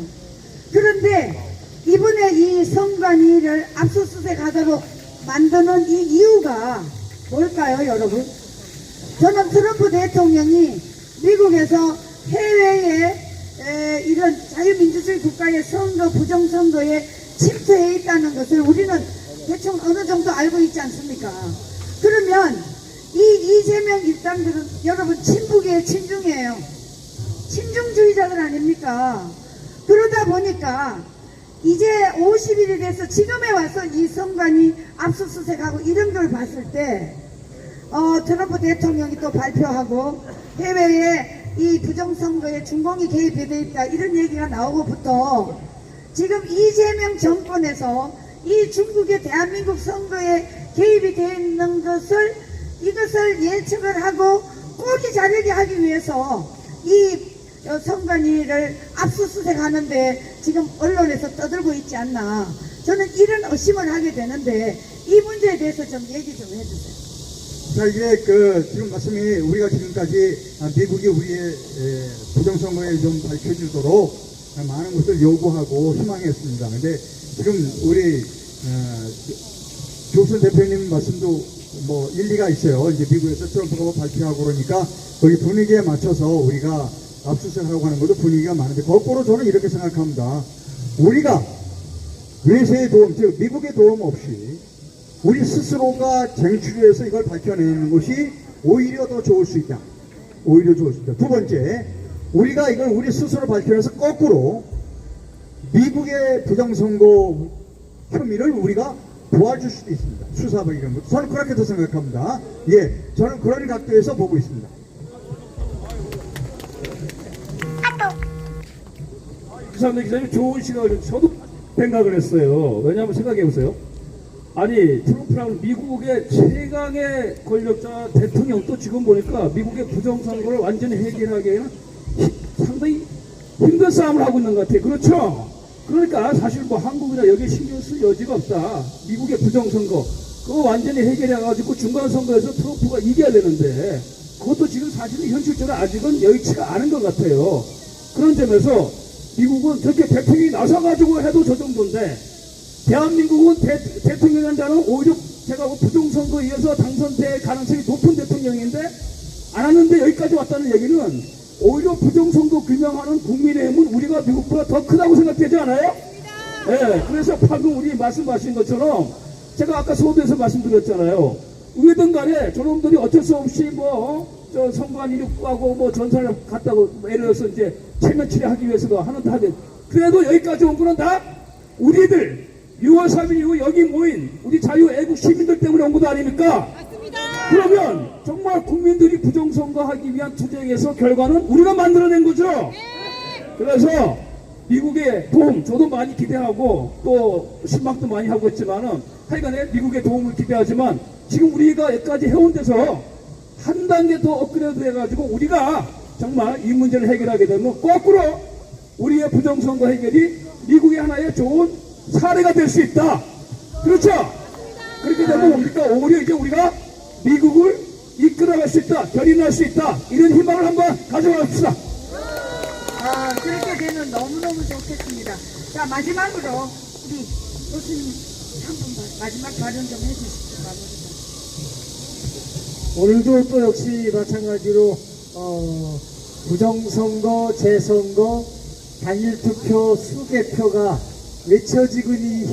그런데 이번에 이 선관위를 압수수색하도록 만드는 이 이유가 뭘까요, 여러분? 저는 트럼프 대통령이 미국에서 해외에 이런 자유민주주의 국가의 선거, 부정선거에 침투해 있다는 것을 우리는 대충 어느 정도 알고 있지 않습니까? 그러면 이 이재명 일당들은 여러분 친북이에요, 친중이에요? 친중주의자들 아닙니까? 그러다 보니까 이제 50일이 돼서 지금에 와서 이 선관위 압수수색하고 이런 걸 봤을 때 트럼프 대통령이 또 발표하고 해외에 이 부정선거에 중공이 개입이 돼 있다 이런 얘기가 나오고부터 지금 이재명 정권에서 이 중국의 대한민국 선거에 개입이 되어 있는 이것을 예측을 하고 꼬리 자르게 하기 위해서 이 선관위를 압수수색하는데 지금 언론에서 떠들고 있지 않나, 저는 이런 의심을 하게 되는데 이 문제에 대해서 좀 얘기 좀 해주세요. 자, 이게 지금 말씀이 우리가 지금까지 미국이 우리의 부정선거에 좀 밝혀지도록 많은 것을 요구하고 희망했습니다. 근데 지금 우리 조선 대표님 말씀도 뭐 일리가 있어요. 이제 미국에서 트럼프가 발표하고 그러니까 거기 분위기에 맞춰서 우리가 압수수색하고 하는 것도 분위기가 많은데, 거꾸로 저는 이렇게 생각합니다. 우리가 외세의 도움, 즉 미국의 도움 없이 우리 스스로가 쟁취해서 이걸 밝혀내는 것이 오히려 더 좋을 수 있다. 오히려 좋을 수 있다. 두 번째, 우리가 이걸 우리 스스로 밝혀내서 거꾸로 미국의 부정선거 혐의를 우리가 도와줄 수도 있습니다. 수사하고 이런 것. 저는 그렇게 더 생각합니다. 예, 저는 그런 각도에서 보고 있습니다. 유상민 기자님 좋은 시각을 저도 생각을 했어요. 왜냐하면 생각해보세요. 아니 트럼프라는 미국의 최강의 권력자 대통령도 지금 보니까 미국의 부정선거를 완전히 해결하기에는 상당히 힘든 싸움을 하고 있는 것 같아요. 그렇죠? 그러니까 사실 뭐 한국이나 여기에 신경 쓸 여지가 없다. 미국의 부정선거 그거 완전히 해결해가지고 중간선거에서 트럼프가 이겨야 되는데 그것도 지금 사실은 현실적으로 아직은 여의치가 않은 것 같아요. 그런 점에서 미국은 저렇게 대통령이 나서가지고 해도 저 정도인데 대한민국은 대통령이라는 자는 오히려 제가 부정선거에 의해서 당선될 가능성이 높은 대통령인데 안 왔는데 여기까지 왔다는 얘기는 오히려 부정선거 규명하는 국민의힘은 우리가 미국보다 더 크다고 생각되지 않아요? 네, 그래서 방금 우리 말씀하신 것처럼 제가 아까 서두에서 말씀드렸잖아요. 왜든 간에 저놈들이 어쩔 수 없이 저 선관 이륙하고 전선을 갔다고 예를 들어서 이제 체면 치레하기 위해서도 하는데 하든 그래도 여기까지 온 거는 다 우리들 6월 3일 이후 여기 모인 우리 자유애국 시민들 때문에 온 것도 아닙니까? 맞습니다. 그러면 정말 국민들이 부정선거하기 위한 투쟁에서 결과는 우리가 만들어낸 거죠? 네. 그래서 미국의 도움 저도 많이 기대하고 또 실망도 많이 하고 있지만은 하여간에 미국의 도움을 기대하지만 지금 우리가 여기까지 해온 데서 한 단계 더 업그레이드 해가지고 우리가 정말 이 문제를 해결하게 되면 거꾸로 우리의 부정선거 해결이 미국의 하나의 좋은 사례가 될 수 있다. 그렇죠? 그렇게 되면 뭡니까? 오히려 이제 우리가 미국을 이끌어갈 수 있다. 견인할 수 있다. 이런 희망을 한번 가져갑시다. 그렇게 되면 너무너무 좋겠습니다. 자, 마지막으로 우리 교수님 한 분만 마지막 발언 좀 해주시죠. 오늘도 또 역시 마찬가지로 부정선거, 재선거, 단일투표, 수개표가 외쳐지고 이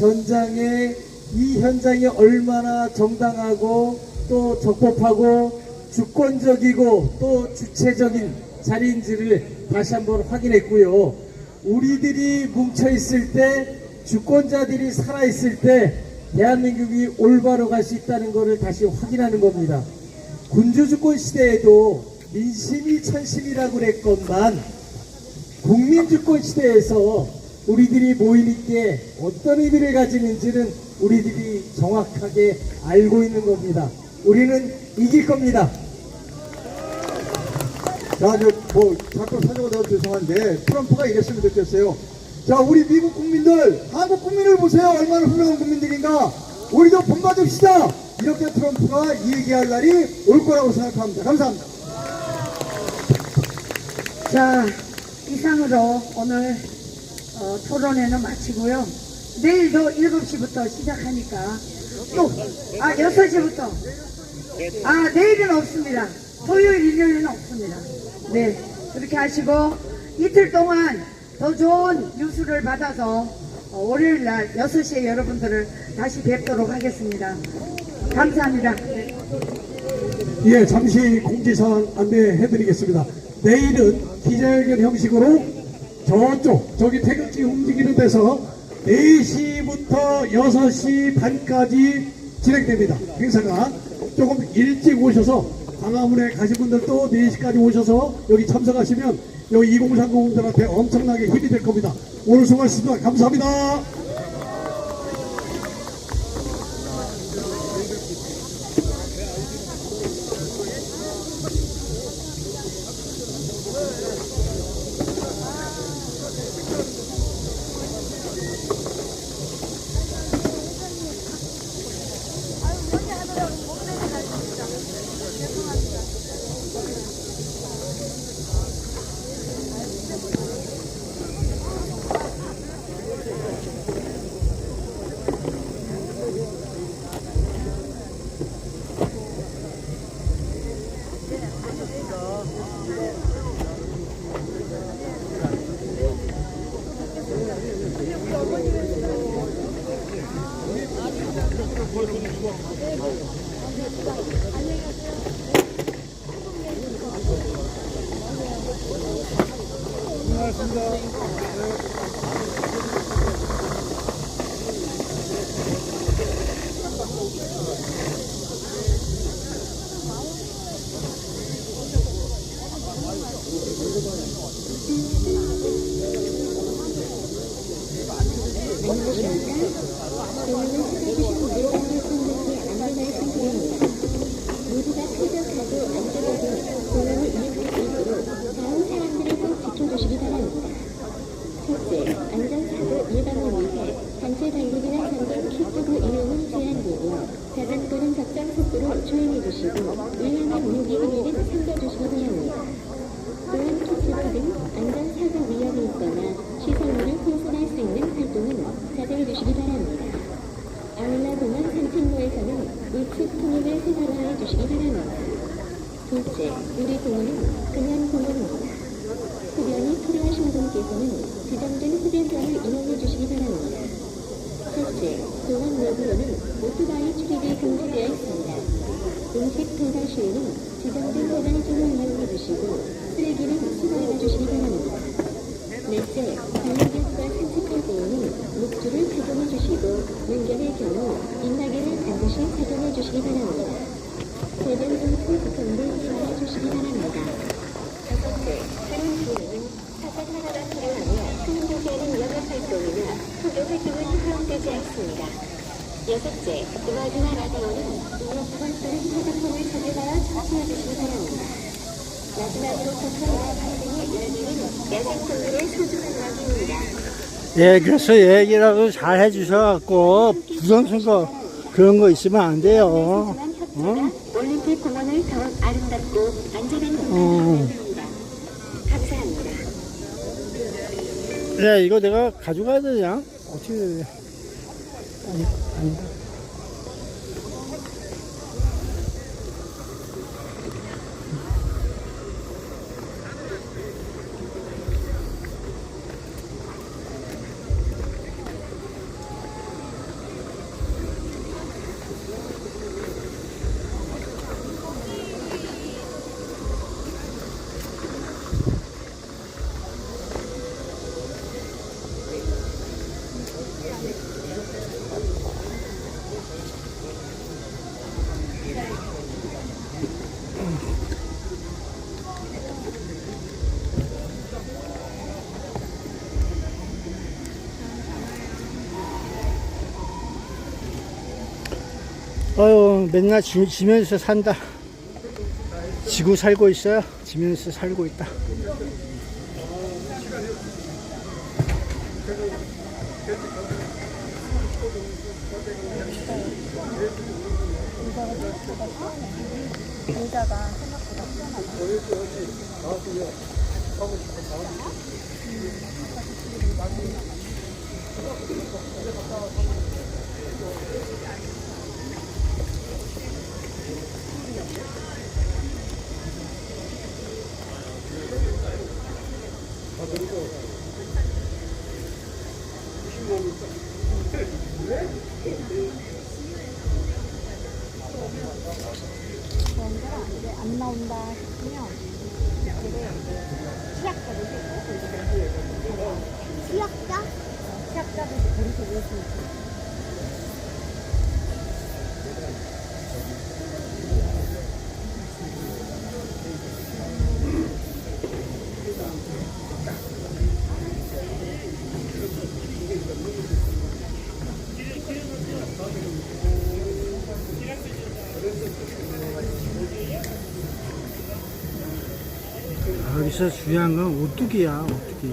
현장에 얼마나 정당하고 또 적법하고 주권적이고 또 주체적인 자리인지를 다시 한번 확인했고요. 우리들이 뭉쳐있을 때 주권자들이 살아있을 때 대한민국이 올바로 갈 수 있다는 것을 다시 확인하는 겁니다. 군주주권 시대에도 민심이 천심이라고 그랬건만 국민주권 시대에서 우리들이 모이는 게 어떤 의미를 가지는지는 우리들이 정확하게 알고 있는 겁니다. 우리는 이길 겁니다. 자, 자꾸 사정가 내가 죄송한데 트럼프가 이랬으면 좋겠어요. 자, 우리 미국 국민들, 한국 국민을 보세요. 얼마나 훌륭한 국민들인가. 우리도 본받읍시다. 이렇게 트럼프가 얘기할 날이 올 거라고 생각합니다. 감사합니다. 자, 이상으로 오늘 토론회는 마치고요. 내일도 7시부터 시작하니까 또 6시부터 내일은 없습니다. 토요일, 일요일은 없습니다. 네, 그렇게 하시고 이틀 동안 더 좋은 뉴스를 받아서 월요일 날 6시에 여러분들을 다시 뵙도록 하겠습니다. 감사합니다. 네. 예, 잠시 공지사항 안내해드리겠습니다. 내일은 기자회견 형식으로 저기 태극기 움직이는 데서 4시부터 6시 반까지 진행됩니다. 행사가 조금 일찍 오셔서 광화문에 가신 분들도 4시까지 오셔서 여기 참석하시면 여기 2030분들한테 엄청나게 힘이 될 겁니다. 오늘 수고하셨습니다. 감사합니다. 주시고 위험한 유기물은 삼가주시기 바랍니다. 또한 토치로 등 안전사고 위험이 있거나 시설물을 훼손할 수 있는 활동은 자제해 주시기 바랍니다. 아울러 공원 산책로에서는 우측 통행을 생활화해 주시기 바랍니다. 둘째, 우리 공원은 그냥 공원입니다. 흡연이 필요하신 분께서는 지정된 흡연장을 이용해 주시기 바랍니다. 셋째, 공원 내부에는 오토바이 출입이 금지되어 있습니다. 음식 도달 시에는 지정된 도달증을 이용해 주시고 쓰레기는 수거해 주시기 바랍니다. 넷째, 반려견과 산책할 때에는 목줄을 착용해 주시고 운전의 경우 인마개를 반드시 착용해 주시기 바랍니다. 배변 봉투 수통도 이용해 주시기 바랍니다. 다섯째, 다른 주민은 사건 하나가 필요하며 수행되지 않은 영업 활동이나 소개 활동은 허용되지 않습니다. 여섯째, 음악이나 라디오는 음악물 또는 화장품을 사용하여 청취해 주시기 바랍니다. 마지막으로 접근과 발생의 열기는 야생동물의 소중한 낙입니다. 예, 그래서 얘기라도 잘 해주셔갖고 부정선거 그런 거 있으면 안 돼요. 올림픽 공원을 더 아름답고 안전한 공간으로 만듭니다. 감사합니다. 네, 이거 내가 가져가야 되냐? 어떻게 해야 돼? 아니다. 아유, 맨날 지면서 산다. 지고 살고 있어요. 지면서 살고 있다. 안 나온다 싶으면 시약자들 거기서 올 수 있어요. 여기서 중요한 건 오뚜기야, 오뚜기.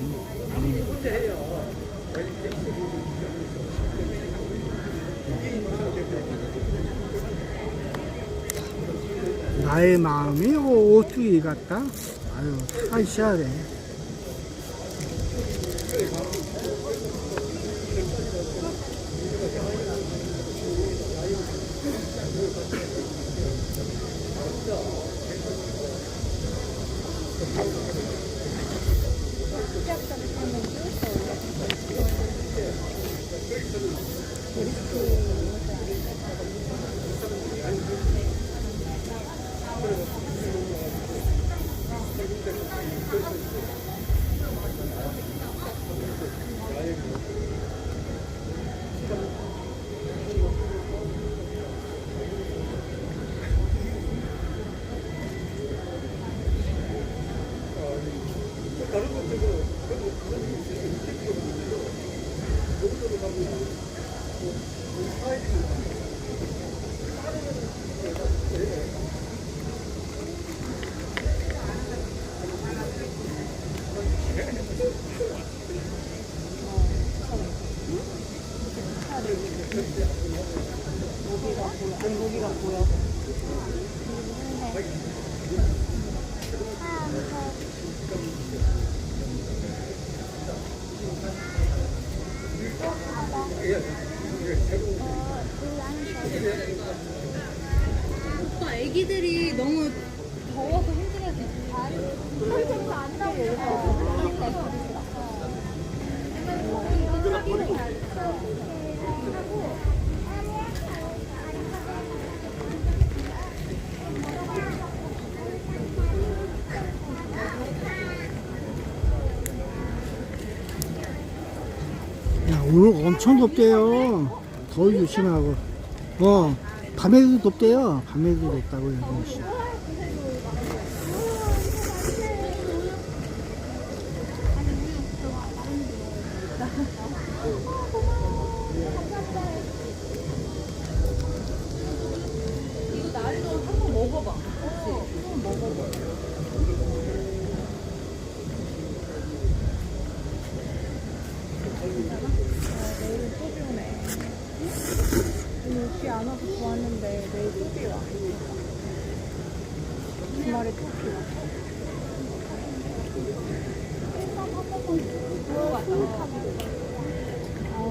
나의 마음이 오뚜기 같다? 아유, 다 있어야 돼. 모기가 보여. 오빠 애기들이 너무 더워서 힘들어서 설정도 안 나오고 야, 오늘 엄청 덥대요. 더위 조심하고. 밤에도 덥대요. 밤에도 덥다고 얘기했어. 오늘 비 안 와서 좋았는데 내일 또 비 와. 주말에 또 비 와.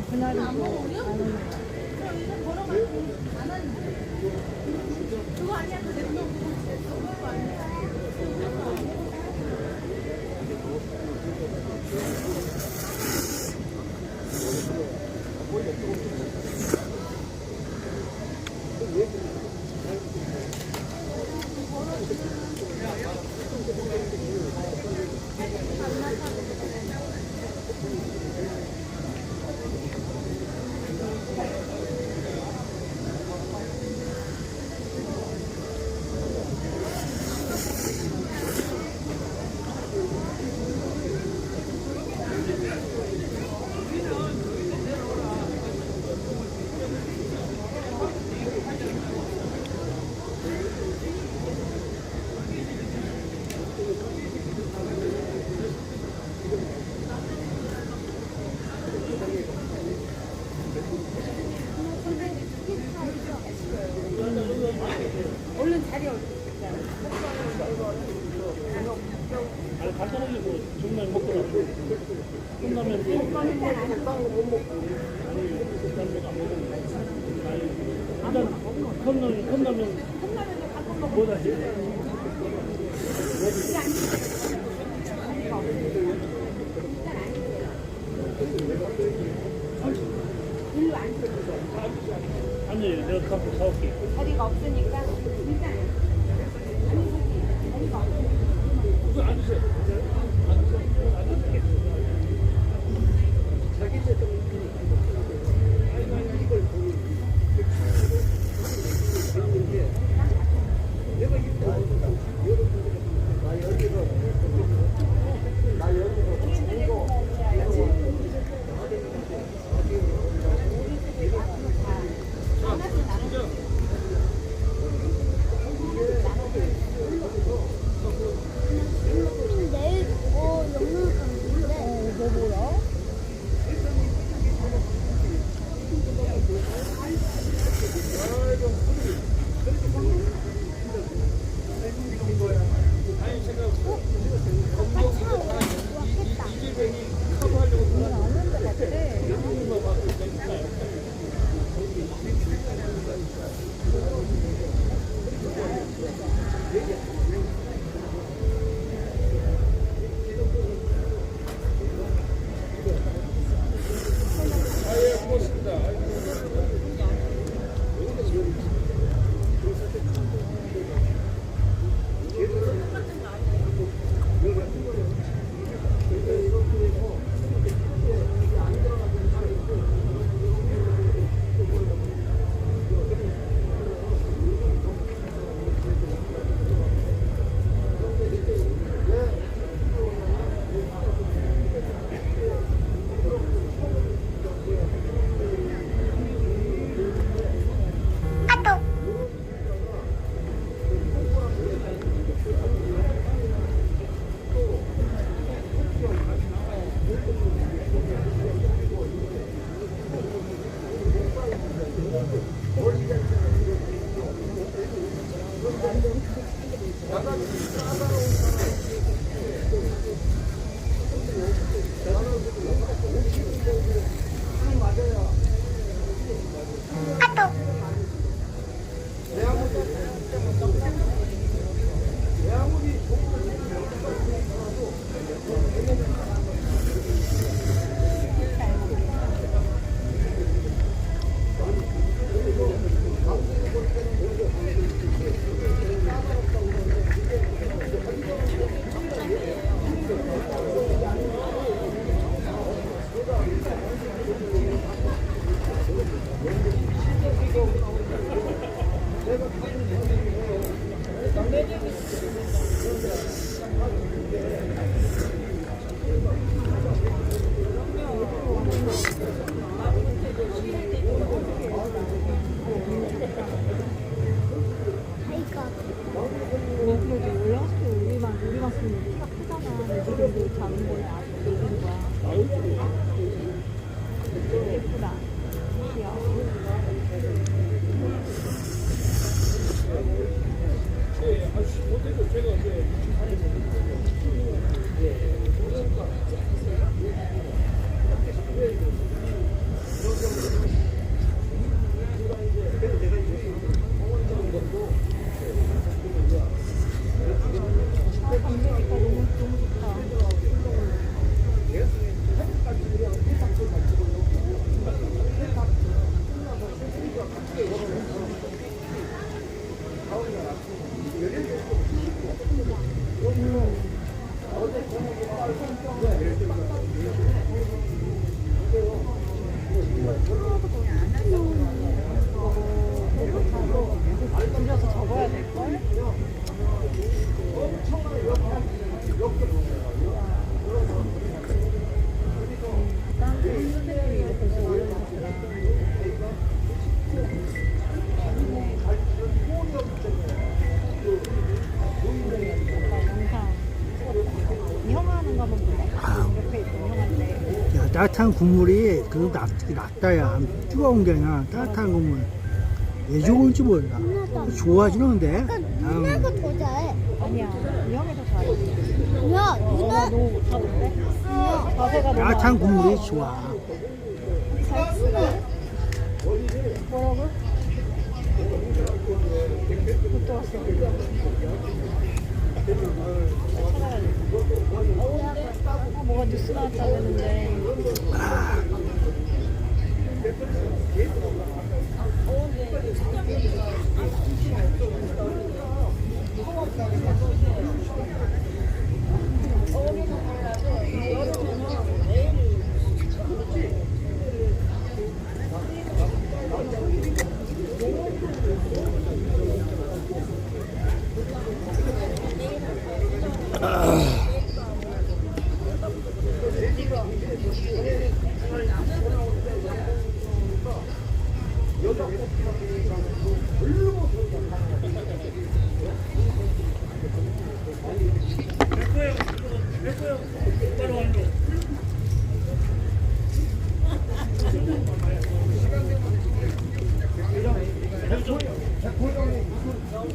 그날이 안 오는 거야. 아니, 내가 갖고 사올게. 자리가 없으니까 우리만 쓰는 키가 크잖아. 애기들도 작은 거에 아직 애기인 거야. 예쁘다. 귀여워. 줄여서 접어야 될걸? 딴 선생님이 이렇게 좀 올려놨더라. 영상 형 하는 거 한번 볼래? 옆에 있던 형한테. 야, 따뜻한 국물이 그래도 낫다야. 뜨거운 게 아니라 따뜻한 국물. 왜 좋은지 몰라. 좋아지는데. 누나가 더 잘해. 아니야, 이 형이 더 잘해. 누나, 누나. 너무 못하던데? 자세가 너무 따뜻한 안 국물이 좋아. 좋아. 잘 쓰네. 뭐라고? 못 들었어. 뭐가 뉴스 나왔다는데.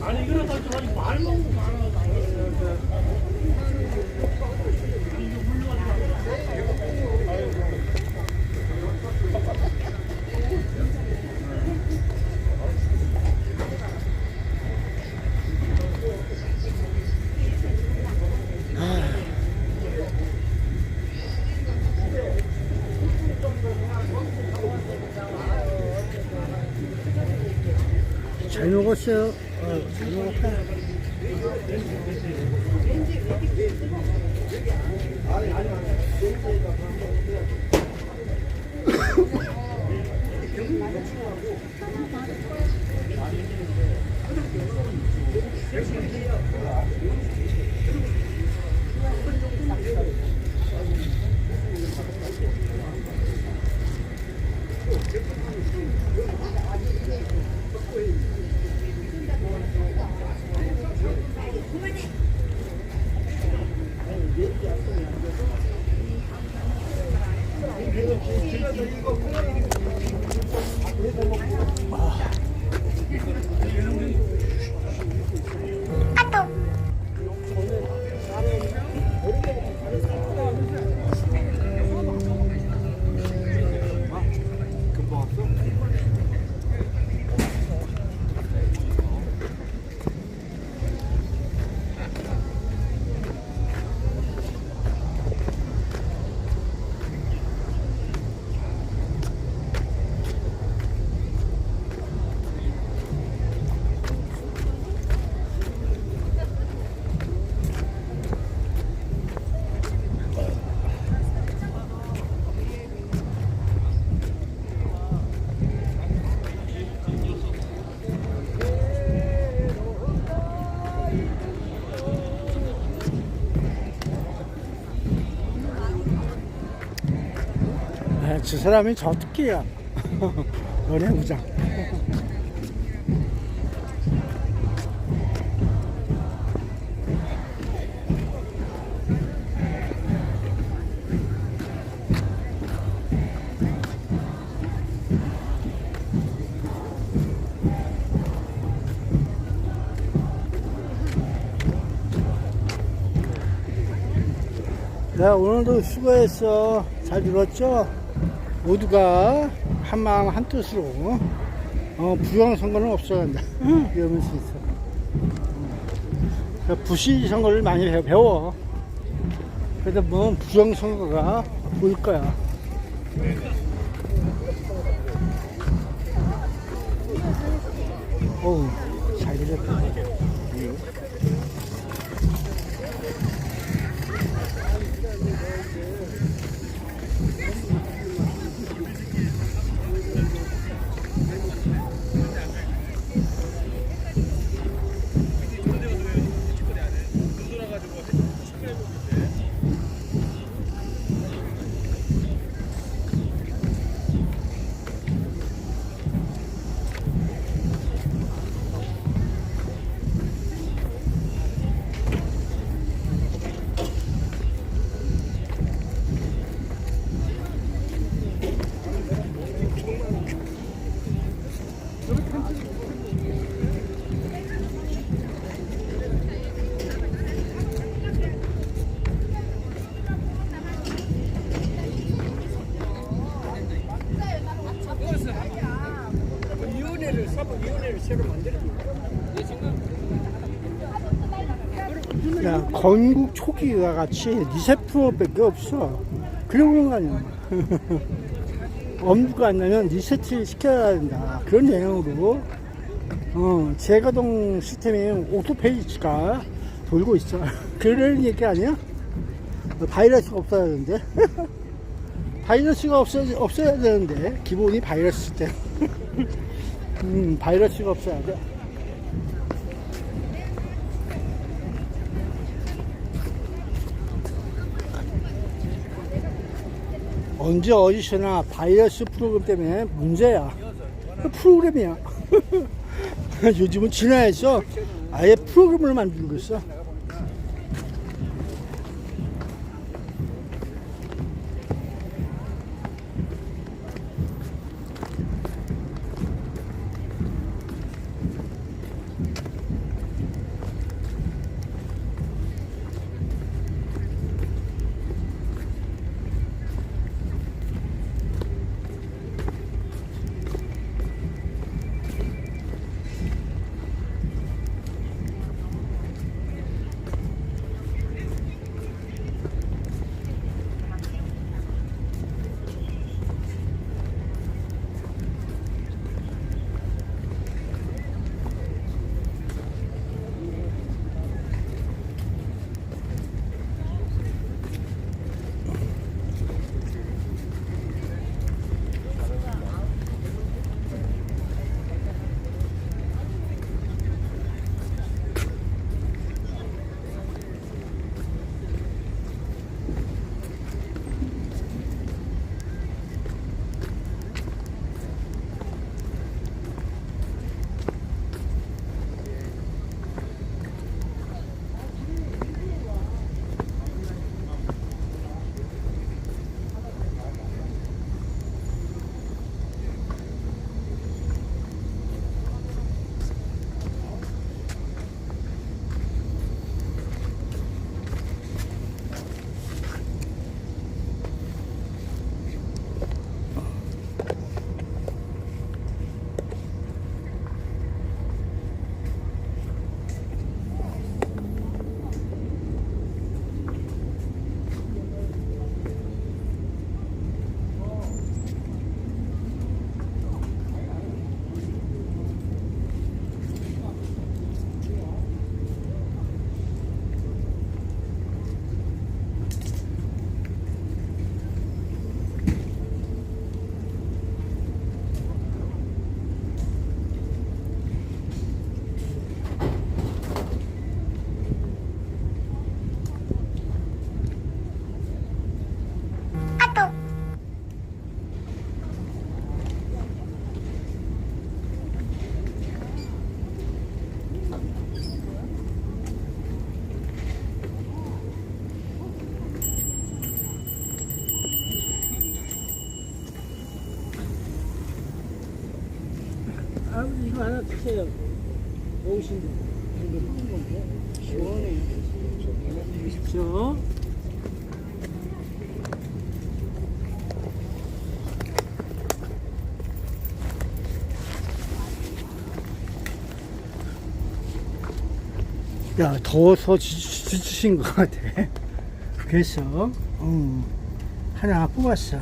아니 이거는 다 좀 말 먹고 말아. 잘 먹었어요. 잘 먹었다. 저 사람이 저 특기야. 연애부장. 야, 오늘도 수고했어. 잘 들었죠? 모두가 한마음 한뜻으로 부정선거는 없어야 한다. 이러면서 있어. 부시 선거를 많이 배워. 그래도 뭐 부정선거가 보일 거야. 어우, 잘 들렸다. 야, 건국 초기와 같이 리세프로밖에 없어. 그런 거 아니야. 엄두가 안 나면 리세트 시켜야 된다. 그런 내용으로 재가동 시스템이 오토페이지가 돌고 있어. 그런 얘기 아니야? 바이러스가 없어야 되는데. 바이러스가 없어야 되는데 기본이 바이러스 때. 바이러스가 없어야 돼. 언제 어디서나 바이러스 프로그램 때문에 문제야. 프로그램이야. 요즘은 진화해서 아예 프로그램을 만들고 있어. 이거 하나 드세요. 오신 이거 먹는 건데 시원해. 드십시오. 야, 더워서 지치신 것 같아. 그래서 하나 뽑았어.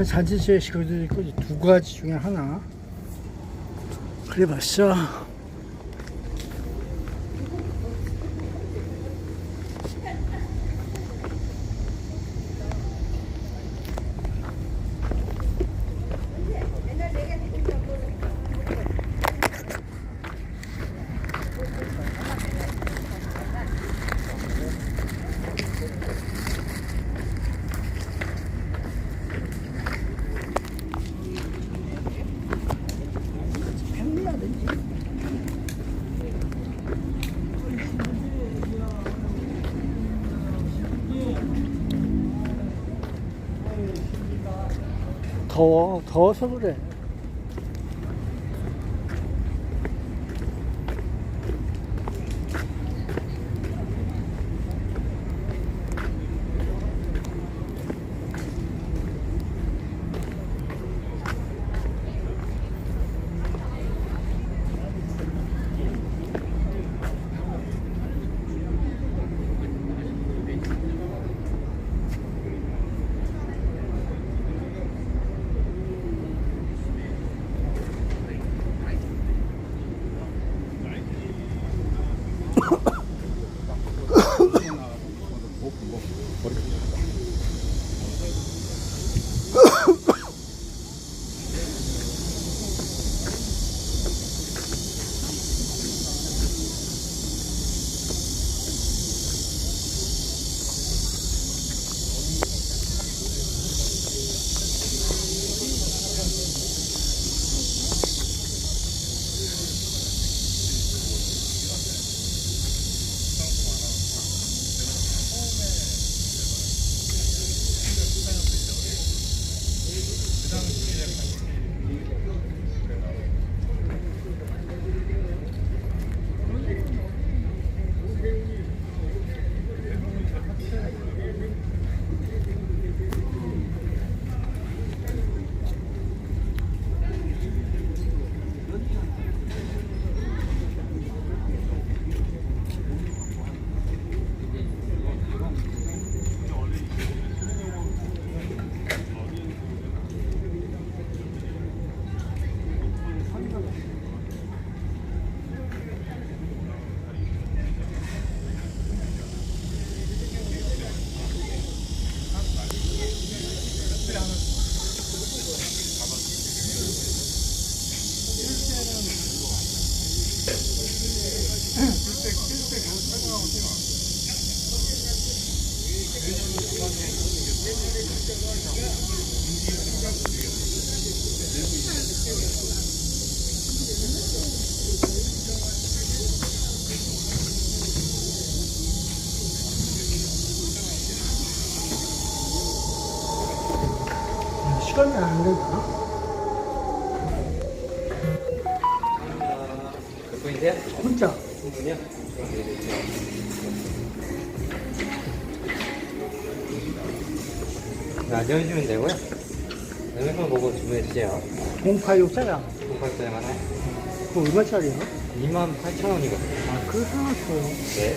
잔치제 식구도 있고 두 가지 중에 하나. 그래 봤어. 더워서 그래. 시간이 안 되나? 몇 분이세요? 혼자. 분이요? 앉아주시면 되고요. 냉면만 보고 주문해 주세요. 086짜리. 0팔짜리 하나. 그거 얼마짜리야? 28,000원이거든요. 아, 그거 하나 줘요. 네.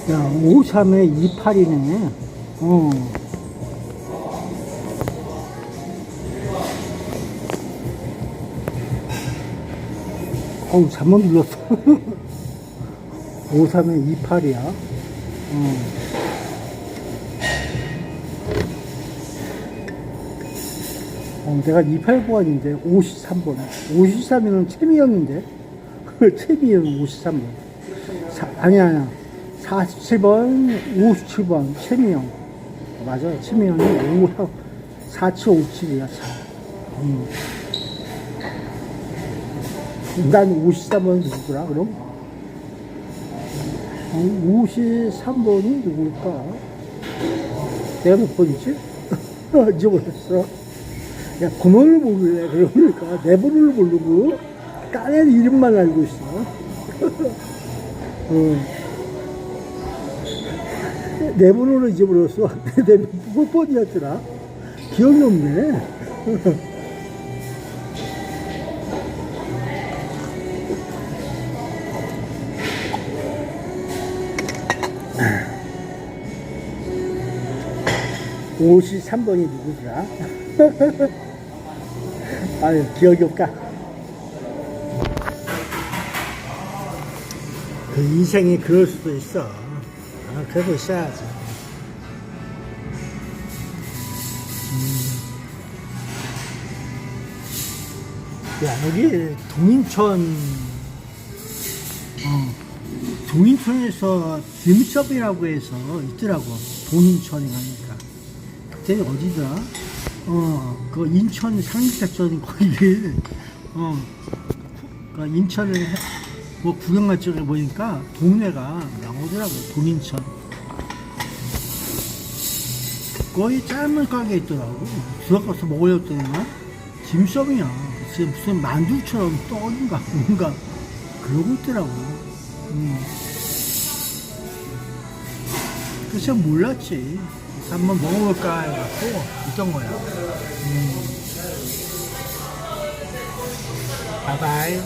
야, 53에 28이네. 잘못 눌렀어. 53에 28이야. 내가 28번인데 53번. 53이면 채미형인데. 채미형 53번. 아니야. 47번, 57번, 채미형. 맞아요. 채미형이 4757이야. 난 53번이 누구더라, 그럼? 53번이 누굴까? 내가 몇 번이지? 잊어버렸어. 야, 번호를 모르래. 그러니까 내 번호를 모르고 딴 이름만 알고 있어. 내 번호를 잊어버렸어. 내 몇 번이었더라? 기억이 없네. 53번이 누구더라? 아유, 기억이 없다. 그 인생이 그럴 수도 있어. 그러고 있어야지. 야, 여기 동인천에서 딤섭이라고 해서 있더라고. 동인천이라니까. 그때 어디더라? 그 인천 상륙작전 거기, 그 인천을 뭐 구경 갈 적에 보니까 동네가 나오더라고. 동인천. 거의 짧은 가게 있더라고. 들어가서 먹으려고 했더니 딤섭이야. 무슨 만두처럼 떡인가 뭔가 그러고 있더라고. 그래서 몰랐지. 그래서 한번 먹어볼까 해갖고 있던 거야. 바이바이.